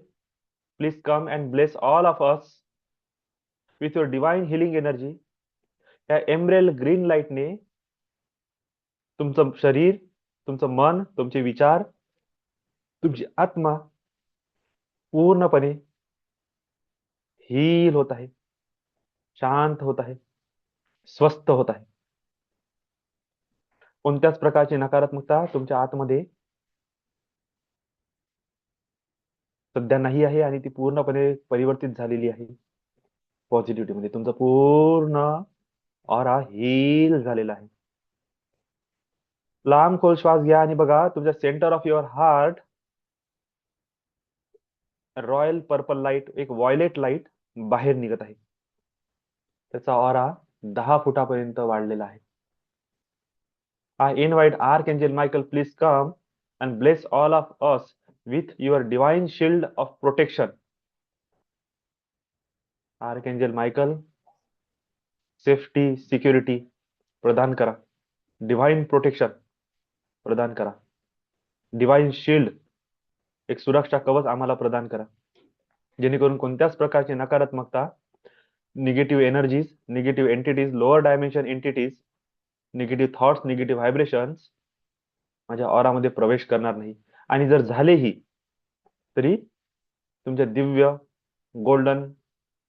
please come and bless all of us with your divine healing energy. या एमरेल्ड ग्रीन लाईटने तुमचं शरीर, तुमचं मन, तुमचे विचार, तुमची आत्मा पूर्णपणे हील होत आहे, शांत होत आहे, स्वस्थ होत आहे. कोणत्याच प्रकारची नकारात्मकता तुमच्या आतमध्ये सध्या नाही आहे आणि ती पूर्णपणे परिवर्तित झालेली आहे पॉझिटिव्हिटी मध्ये. तुमचा पूर्ण ऑरा हील झालेला आहे. लांब खोल श्वास घ्या आणि बघा, तुमच्या centre of your heart royal purple light, एक व्हायलेट लाईट बाहेर निघत आहे. त्याचा ऑरा 10 फुटापर्यंत वाढलेला आहे. I invite archangel Michael, please come and bless all of us with your divine shield of protection. Archangel Michael safety, security प्रदान करा, डिवाइन प्रोटेक्शन प्रदान करा, डिवाइन शिल्ड, एक सुरक्षा कवच आम्हाला प्रदान करा, जेणेकरून कोणत्याच प्रकारची नकारात्मकता, negative energies, negative entities, lower dimension entities, negative thoughts, negative vibrations माझ्या ऑरामध्ये प्रवेश करणार नाही. आणि जर झालेही तरी तुमच्या दिव्य गोल्डन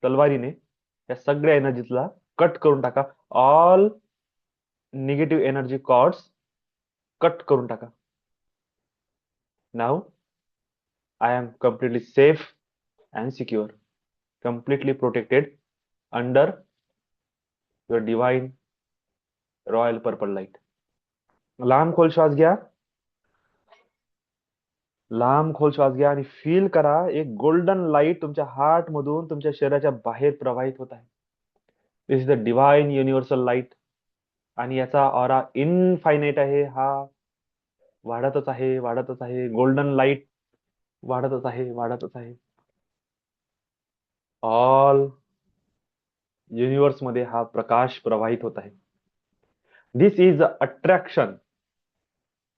तलवारीने या सगळ्या एनर्जीजला कट करून टाका. All negative energy cords cut करून टाका. Now I am completely safe and secure, completely protected under your divine royal purple light. लांब खोल श्वास घ्या, लांब खोल श्वास घ्या आणि फील करा, एक गोल्डन लाईट तुमच्या हार्ट मधून तुमच्या शरीराच्या बाहेर प्रवाहित होत आहे. This is the divine universal light आणि याचा ऑरा इनफायनाइट आहे. हा वाढतच आहे, वाढतच आहे. गोल्डन लाईट वाढतच आहे, वाढतच आहे. ऑल युनिव्हर्स मध्ये हा प्रकाश प्रवाहित होत आहे. This is attraction,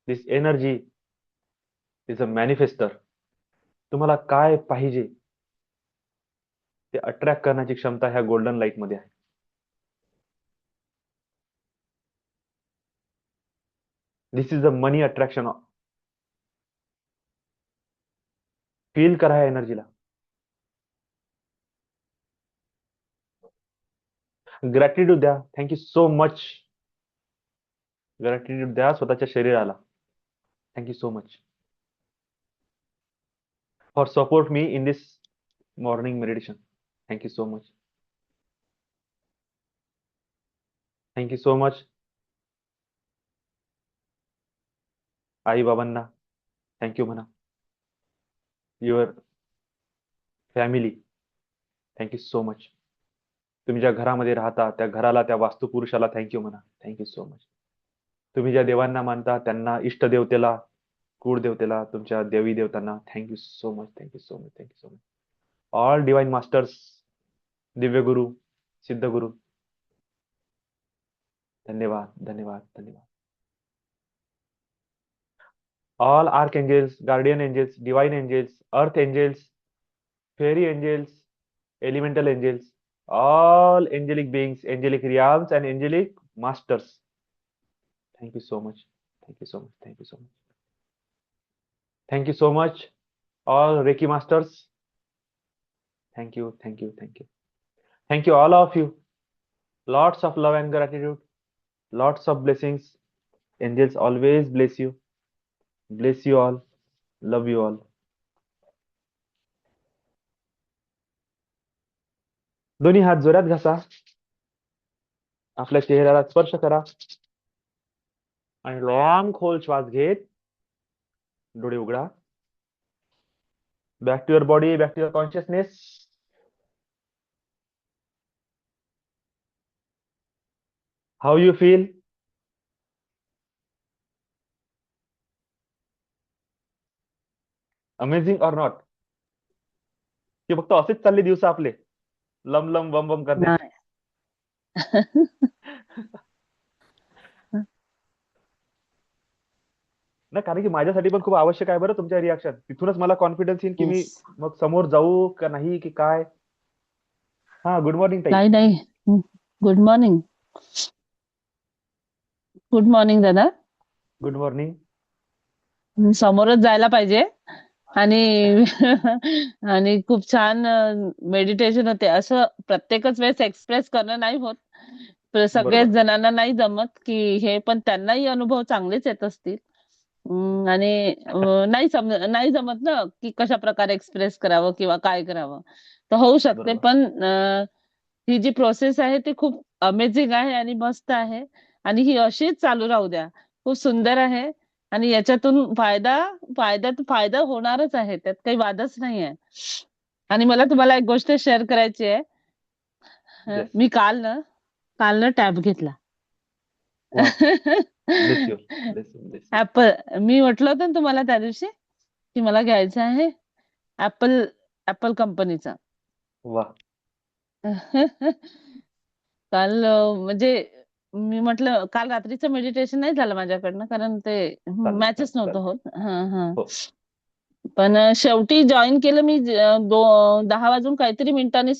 this energy is a manifester. तुम्हाला काय पाहिजे ते अट्रॅक्ट करण्याची क्षमता ह्या गोल्डन लाईट मध्ये आहे. This is a money attraction. Feel करा या एनर्जीला. ग्रॅटिट्यूड द्या. Thank you so much. ग्रॅटिट्यूड द्या स्वतःच्या शरीराला. Thank you so much for support me in this morning meditation. Thank you so much. Thank you so much. आई बाबांना थँक्यू म्हणा. Your family thank you so much. तुम्ही ज्या घरामध्ये राहता त्या घराला, त्या वास्तुपुरुषाला थँक्यू म्हणा. Thank you so much. तुम्ही ज्या देवांना मानता त्यांना, इष्ट देवतेला, कुळ देवतेला, तुमच्या देवी देवतांना thank you so much. Thank you so much. Thank you so much. All divine masters, दिव्य गुरु, सिद्ध गुरु, धन्यवाद, धन्यवाद, धन्यवाद. All archangels, guardian angels, divine angels, earth angels, fairy angels, elemental angels, all angelic beings, angelic realms, and angelic masters. Thank you so much. Thank you so much. Thank you so much. Thank you so much, all Reiki masters. Thank you. Thank you. Thank you. Thank you, all of you. Lots of love and gratitude. Lots of blessings. Angels always bless you. Bless you all. Love you all. दोन्ही हात जोरात घासा. आपल्या चेहऱ्याला स्पर्श करा आणि लॉंग खोल श्वास घेत डोळे उघडा. Back to your body, back to your consciousness. How you feel? Amazing or not? की फक्त असेच चालले दिवस आपले लम लम बम बम करण्यात? नाही. नाही, कारण की माझ्यासाठी पण खूप आवश्यक आहे बरं तुमच्या रिॲक्शन. तिथूनच मला कॉन्फिडन्स येईल की मी Yes. मग समोर जाऊ का नाही की काय. हा, गुड मॉर्निंग ताई. नाही नाही. Good morning. गुड मॉर्निंग दादा. Good morning. समोरच जायला पाहिजे आणि आणि खूप छान मेडिटेशन होते. असं प्रत्येकच वेळेस एक्सप्रेस करणं नाही होत. सगळ्याच बरोबर. जणांना नाही जमत की हे, पण त्यांनाही अनुभव चांगलेच येत असतील. आणि नाही जमत ना की कशा प्रकारे एक्सप्रेस करावं किंवा काय करावं. तर होऊ शकते, बरोबर. पण ही जी प्रोसेस आहे ती खूप अमेझिंग आहे आणि मस्त आहे आणि ही अशीच चालू राहू द्या. खूप सुंदर आहे आणि याच्यातून फायदा होणारच आहे, त्यात काही वादच नाही आहे. आणि मला तुम्हाला एक गोष्ट शेअर करायची आहे. येस. मी काल ना टॅब घेतला. वा. Bless you. Bless you. Bless you. Apple. मी म्हटलं होतं ना तुम्हाला त्या दिवशी की मला घ्यायचं आहे ऍपल कंपनीचा. वा. काल म्हणजे मी म्हटलं, काल रात्रीचं मेडिटेशन नाही झालं माझ्याकडनं, कारण ते चालेल, मॅचच चालेल, नव्हतं चालेल. होत. हा. हो. पण शेवटी जॉईन केलं मी 10 वाजून काहीतरी मिनिटांनी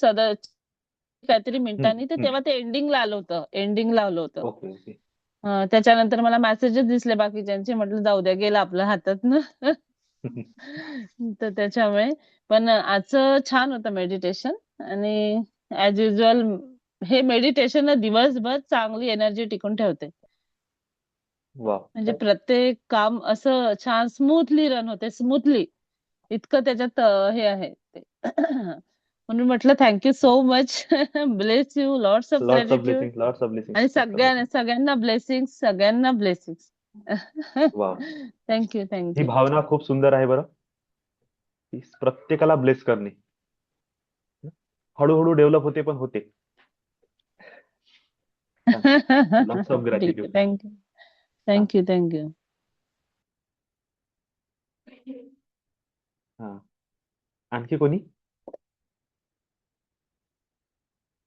तर तेव्हा ते एंडिंगला आलं होतं. Okay okay. त्याच्यानंतर मला मेसेजेस दिसले बाकीच्यांचे, म्हटलं जाऊ द्या, गेलं आपल्या हातातनं. तर त्याच्यामुळे पण आजचं छान होतं मेडिटेशन. आणि ऍज युजल हे मेडिटेशन दिवसभर चांगली एनर्जी टिकून ठेवते. वा. म्हणजे प्रत्येक काम असं छान स्मूथली रन होते. स्मूथली इतकं त्याच्यात हे आहे ते. म्हणून म्हटलं thank you so much. Bless you. Lots of lots of gratitude. Blessing. Lots of blessing. आणि लॉट्स ऑफ ब्लेसिंग. सगळ्यांना ब्लेसिंग्स. वा. थँक्यू. ही भावना खूप सुंदर आहे बरं. की प्रत्येकाला ब्लेस करणे. हळूहळू डेव्हलप होते, पण होते. Lots of gratitude. थँक्यू. हा. आणखी कोणी?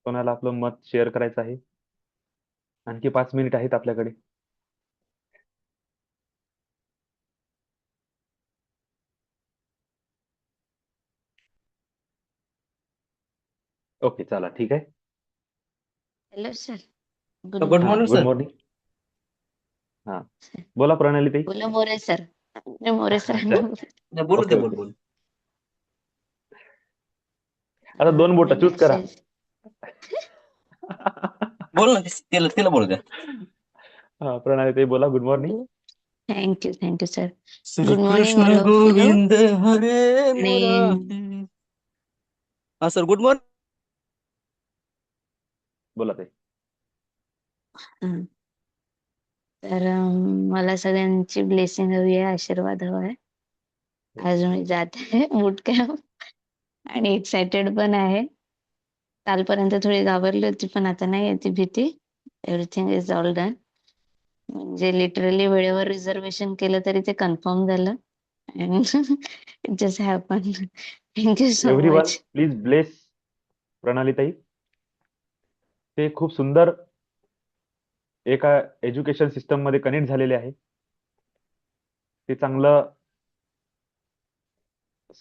कोणाला आपलं मत शेअर करायचं आहे? आणखी 5 मिनिट आहेत आपल्याकडे. ओके, चला, ठीक आहे. Hello sir. गुड गुड हा, मॉर्निंग गुड सर. मॉर्निंग. हा, बोला प्रणाली ताई. बोला मोरे सर. मोरे अच्छा. सर. बोलू ओके दे, बोल ओके. बोल. आता 2 बोट चूज करा. बोल ना, तिला बोलू द्या. हा, प्रणाली ताई बोला. Good morning. Thank you sir. Shri good morning Krishna all of you. Govind हरे आणि मुरारी. हा सर, गुड मॉर्निंग. बोला ताई. हं. तर मला सगळ्यांची ब्लेसिंग हवी आहे, आशीर्वाद हवा आहे. आज मी जात आहे बूट कॅम्प आणि एक्सायटेड पण आहे. कालपर्यंत थोडी घाबरली होती, पण आता नाही आहे ती भीती. Everything is all done. म्हणजे लिटरली वेळेवर रिझर्वेशन केलं तरी ते कन्फर्म झालं. And it just happen. Thank you so everyone much. Please bless प्रणाली ताई. ते खूप सुंदर एका एज्युकेशन सिस्टम मध्ये कनेक्ट झालेले आहे. ते चांगलं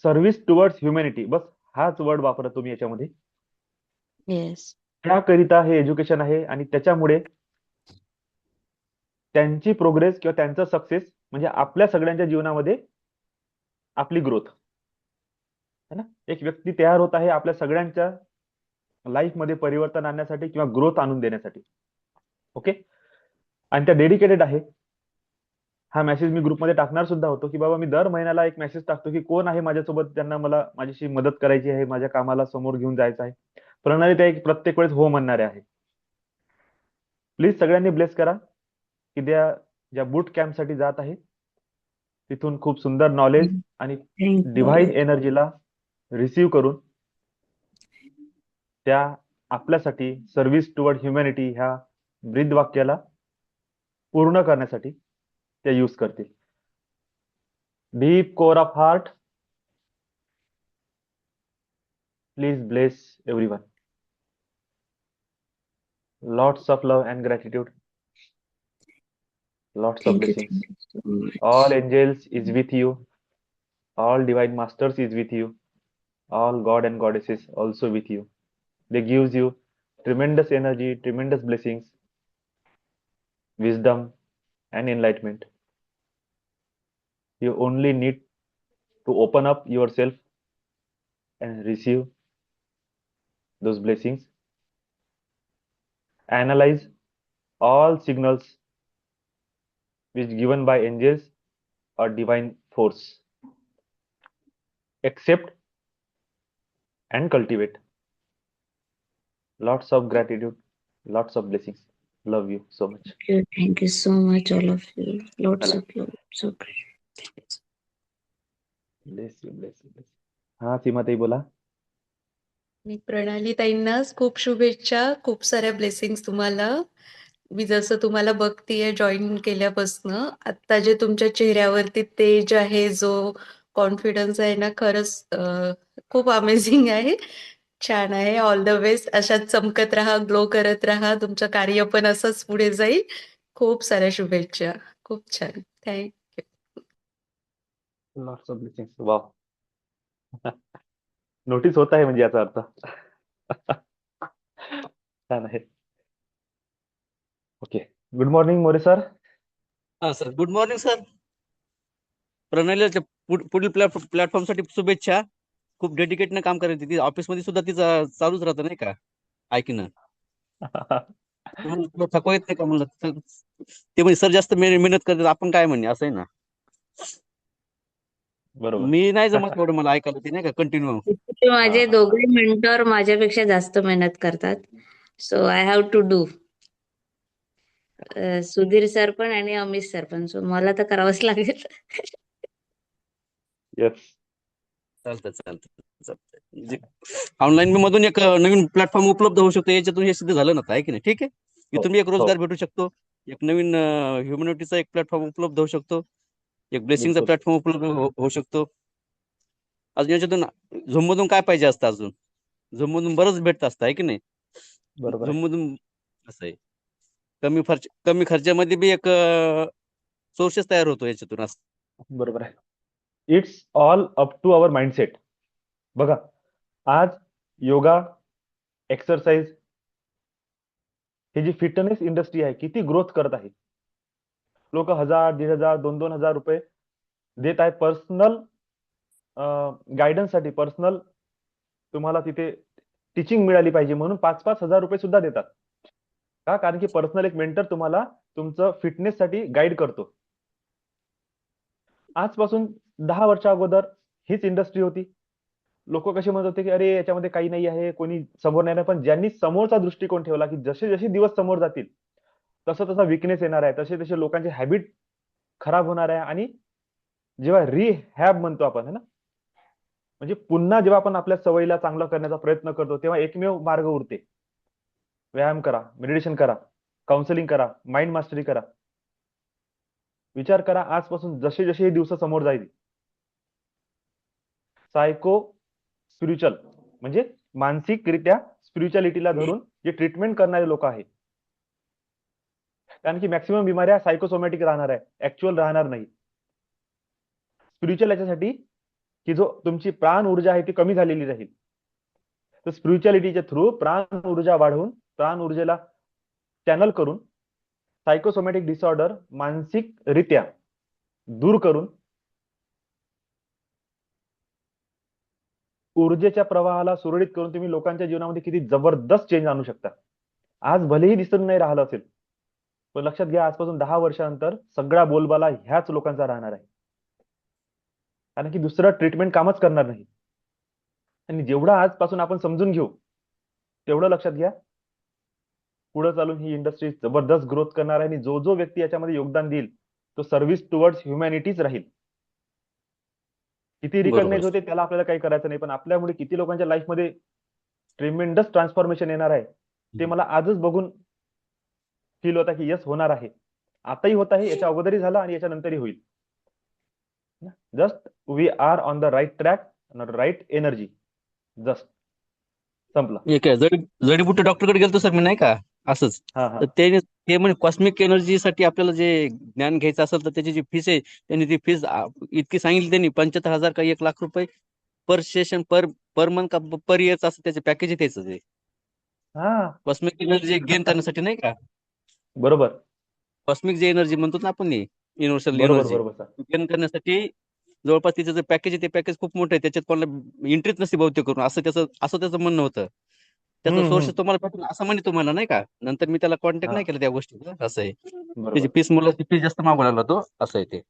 सर्व्हिस टुवर्ड्स ह्युमॅनिटी, बस हाच वर्ड वापरा तुम्ही याच्यामध्ये. येस. त्याकरिता हे एज्युकेशन आहे आणि त्याच्यामुळे त्यांची प्रोग्रेस किंवा त्यांचा सक्सेस म्हणजे आपल्या सगळ्यांच्या जीवनामध्ये आपली ग्रोथ है ना. एक व्यक्ती तयार होत आहे आपल्या सगळ्यांच्या लाईफ मध्ये परिवर्तन आणण्यासाठी किंवा ग्रोथ आणून देण्यासाठी. ओके. आणि त्या डेडिकेटेड आहे. हा मेसेज मी ग्रुपमध्ये टाकणार सुद्धा होतो की बाबा मी दर महिन्याला एक मेसेज टाकतो की कोण आहे माझ्यासोबत ज्यांना मला माझ्याशी मदत करायची आहे, माझ्या कामाला समोर घेऊन जायचं आहे. प्रणाली त्या एक प्रत्येक वेळेस हो म्हणणारे आहे. प्लीज सगळ्यांनी ब्लेस करा की त्या ज्या बूट कॅम्प साठी जात आहे तिथून खूप सुंदर नॉलेज आणि डिव्हाइन थँक्यू. एनर्जीला रिसीव्ह करून त्या आपल्यासाठी सर्व्हिस टुवर्ड ह्युमॅनिटी ह्या ब्रीद वाक्याला पूर्ण करण्यासाठी त्या यूज करतील. Deep core of heart, please bless everyone. Lots of love and gratitude. Lots of thank you. blessings. Thank you so much. All angels is with you. All divine masters is with you. All God and goddesses also with you. They gives you tremendous energy, tremendous blessings, wisdom and enlightenment. You only need to open up yourself and receive those blessings. Analyze all signals which given by angels or divine force. Accept and cultivate. Lots of gratitude, lots of blessings. Love you so much. Thank you so much all of you. Lots चला. Of love. So great. Bless you, bless you, bless you. हा सीमाताई बोला. आणि प्रणाली ताईंना खूप शुभेच्छा, खूप साऱ्या ब्लेसिंग्स तुम्हाला. मी जसं तुम्हाला बघतीये जॉईन केल्यापासनं, आता जे तुमच्या चेहऱ्यावरती तेज आहे, जो कॉन्फिडन्स आहे ना, खरंच खूप अमेझिंग आहे. छान आहे. All the best. अशाच चमकत राहा, ग्लो करत राहा. तुमचं कार्य पण असंच पुढे जाईल. खूप साऱ्या शुभेच्छा. खूप छान. Thank you. Lots of blessings. Wow. Notice होत आहे म्हणजे याचा अर्थ. छान आहे. Okay. Good morning More sir. हा सर, गुड मॉर्निंग सर. प्रणालीच्या पुढील प्लॅटफॉर्म साठी शुभेच्छा. खूप डेडिकेटनं काम करायची ती. ऑफिसमध्ये सुद्धा तिचं चालूच राहतं नाही का ऐकणं. तुला थकवा येत नाही का म्हणलं. ते म्हणजे सर जास्त मेहनत करतात, आपण काय म्हणणे असं आहे ना. बरोबर. मी नाही जमत एवढं मला ऐकायला ते नाही का कंटिन्यू. माझे दोघे मेंटॉर माझ्यापेक्षा जास्त मेहनत करतात. So I have to do. Sudhir sir पण आणि अमित सर पण. सो मला तर करावंच लागेल. येस. चालतंय. ऑनलाईन मधून एक नवीन प्लॅटफॉर्म उपलब्ध होऊ शकतो, याच्यातून हे सिद्ध झालं ना, आहे की नाही. ठीक आहे. इथून एक रोजगार भेटू शकतो, एक नवीन ह्युमॅनिटीचा एक प्लॅटफॉर्म उपलब्ध होऊ शकतो, एक ब्लेसिंगचा बिलकुल. प्लॅटफॉर्म उपलब्ध होऊ शकतो. अजून याच्यातून झूम मधून काय पाहिजे असतं, अजून झूम मधून बरंच भेटत असतं, आहे की नाही. बरोबर आहे. झूम मधून असं आहे, कमी खर्चामध्ये बी एक सोर्सेस तयार होतो याच्यातून असं. बरोबर आहे. It's all up to our mindset. बघा, आज योगा, एक्सरसाइज, ही जी फिटनेस इंडस्ट्री आहे किती ग्रोथ करत आहे. लोक 1000, 1500, 2,000 रुपये देत आहेत पर्सनल गायडन्स साठी. पर्सनल तुम्हाला तिथे टीचिंग मिळाली पाहिजे म्हणून 5,000 रुपये सुद्धा देतात. का? कारण की पर्सनल एक मेंटर तुम्हाला तुमचं फिटनेस साठी गाईड करतो. आजपासून 10 वर्षा अगोदर हीच इंडस्ट्री होती. लोक कसे म्हणत होते की अरे याच्यामध्ये काही नाही आहे, कोणी समोर नाही. पण ज्यांनी समोरचा दृष्टिकोन ठेवला की जसे जसे दिवस समोर जातील तसं तसा विकनेस येणार आहे, तसे तसे लोकांचे हॅबिट खराब होणार आहे. आणि जेव्हा रिहॅब म्हणतो आपण है ना, म्हणजे पुन्हा जेव्हा आपण आपल्या सवयीला चांगलं करण्याचा प्रयत्न करतो तेव्हा एकमेव मार्ग उरते. व्यायाम करा, मेडिटेशन करा, काउन्सिलिंग करा, माइंड मास्टरी करा. विचार करा, आजपासून जसे जसे हे दिवस समोर जाईल, सायको स्पिरिच्युअल म्हणजे मानसिकरित्या स्पिरिच्युअलिटीला धरून जे ट्रीटमेंट करणारे लोक आहेत, कारण की मॅक्सिमम बिमाऱ्या सायकोसोमॅटिक राहणार आहे, ऍक्च्युअल राहणार नाही. स्पिरिच्युअल याच्यासाठी की जो तुमची प्राण ऊर्जा आहे ती कमी झालेली राहील. तर स्पिरिच्युअलिटीच्या थ्रू प्राण ऊर्जा वाढवून, प्राण ऊर्जेला चॅनल करून, सायकोसोमॅटिक डिसऑर्डर मानसिकरित्या दूर करून ऊर्जेच्या प्रवाहाला सुरळीत करून तुम्ही लोकांच्या जीवनामध्ये किती जबरदस्त चेंज आणू शकता. आज भलेही दिसून नाही राहिलं असेल, पण लक्षात घ्या, आजपासून 10 वर्षानंतर सगळा बोलबाला ह्याच लोकांचा राहणार आहे. कारण की दुसरं ट्रीटमेंट कामच करणार नाही. आणि जेवढं आजपासून आपण समजून घेऊ, तेवढं लक्षात घ्या, पुढे चालून ही इंडस्ट्री जबरदस्त ग्रोथ करणार आहे. आणि जो जो व्यक्ती याच्यामध्ये योगदान देईल तो सर्व्हिस टुवर्ड्स ह्युमॅनिटीच राहील. किती बरोबर रिकॉग्नाइज होते त्याला आपल्याला काही करायचं नाही, पण आपल्यामुळे किती लोकांच्या लाईफमध्ये ट्रिमेंडस ट्रान्सफॉर्मेशन येणार आहे ते मला आजच बघून फील होता की यस, होणार आहे. आताही होत आहे, याच्या अगोदरही झालं आणि याच्या नंतरही होईल. Just we are on the right track, right energy. Just संपला. एक आहे, जडीबुटी डॉक्टरकडे गेलतो सर मी, नाही का, असंच. हा हा तर ते म्हणजे कॉस्मिक एनर्जीसाठी आपल्याला जे ज्ञान घ्यायचं असेल तर त्याची जी फीस आहे, त्यांनी ती फीस इतकी सांगितली त्यांनी, 75,000 का 1,00,000 रुपये पर सेशन, पर मंथ का पर इयरचं असं त्याचे पॅकेज आहे त्याचं, ते हा कॉस्मिक एनर्जी गेन करण्यासाठी, नाही का. बरोबर कॉस्मिक जे एनर्जी म्हणतो ना आपण, युनिव्हर्सल बरोबर एनर्जी बरोबर सर. गेन करण्यासाठी जवळपास तिचं जे पॅकेज आहे ते पॅकेज खूप मोठं आहे. त्याच्यात कोणाला एंट्रीच नसते बहुतेक करून, असं त्याचं म्हणणं होतं. त्याचा सोर्स तुम्हाला भेटून असं म्हणे तुम्हाला, नाही का. नंतर मी त्याला कॉन्टॅक्ट हा नाही केला त्या गोष्टीचा, असं आहे. बरोबर. त्याची फीस, मुलाची फीस जास्त मागू लागला तो, असं आहे ते.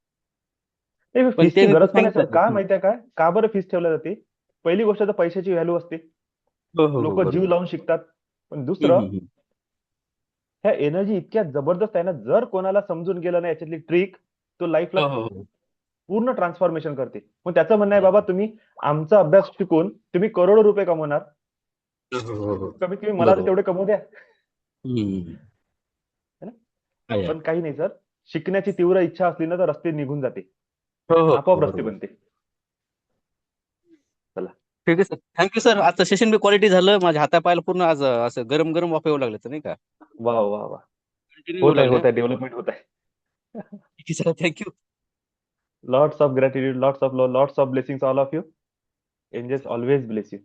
पण फीसची ते गरज पण आहे सर. सांगितलं. काय माहितीये काय, का बरं फीस ठेवल्या जाते? पहिली गोष्ट तर पैशाची व्हॅल्यू असते, हो हो हो, लोक जीव बरोबर. लावून शिकतात. पण हम्म, दुसरं, हम्म, हम्म. ह्या एनर्जी इतक्या जबरदस्त आहे ना, जर कोणाला समजून गेलं ना याच्यातली ट्रिक, तो लाईफला हो हो हो. पूर्ण ट्रान्सफॉर्मेशन करते. मग त्याचं म्हणणं आहे, बाबा तुम्ही आमचा अभ्यास शिकून तुम्ही करोडो रुपये कमवणार, हो, हो, हो. कमीत कमी मला तर बरोबर. तेवढे कमवू द्या. हम्म. है ना? आहे. पण काही नाही सर, शिकण्याची तीव्र इच्छा असली ना तर रस्ते निघून जाते, हो हो, आपोआप रस्ते बरोबर. बनते. चला, ठीक आहे सर, थँक्यू सर. आजचं सेशन बी क्वालिटी झालं. माझ्या हातापायाला पूर्ण आज असं गरम गरम वाफ येऊ लागले, तर नाही का, वा वा वा. कंटिन्यू येऊ लागले. होत आहे, डेव्हलपमेंट होत आहे. ठीक आहे sir, thank you. Lots of gratitude, lots of love, lots of blessings, all of you. Angels always bless you.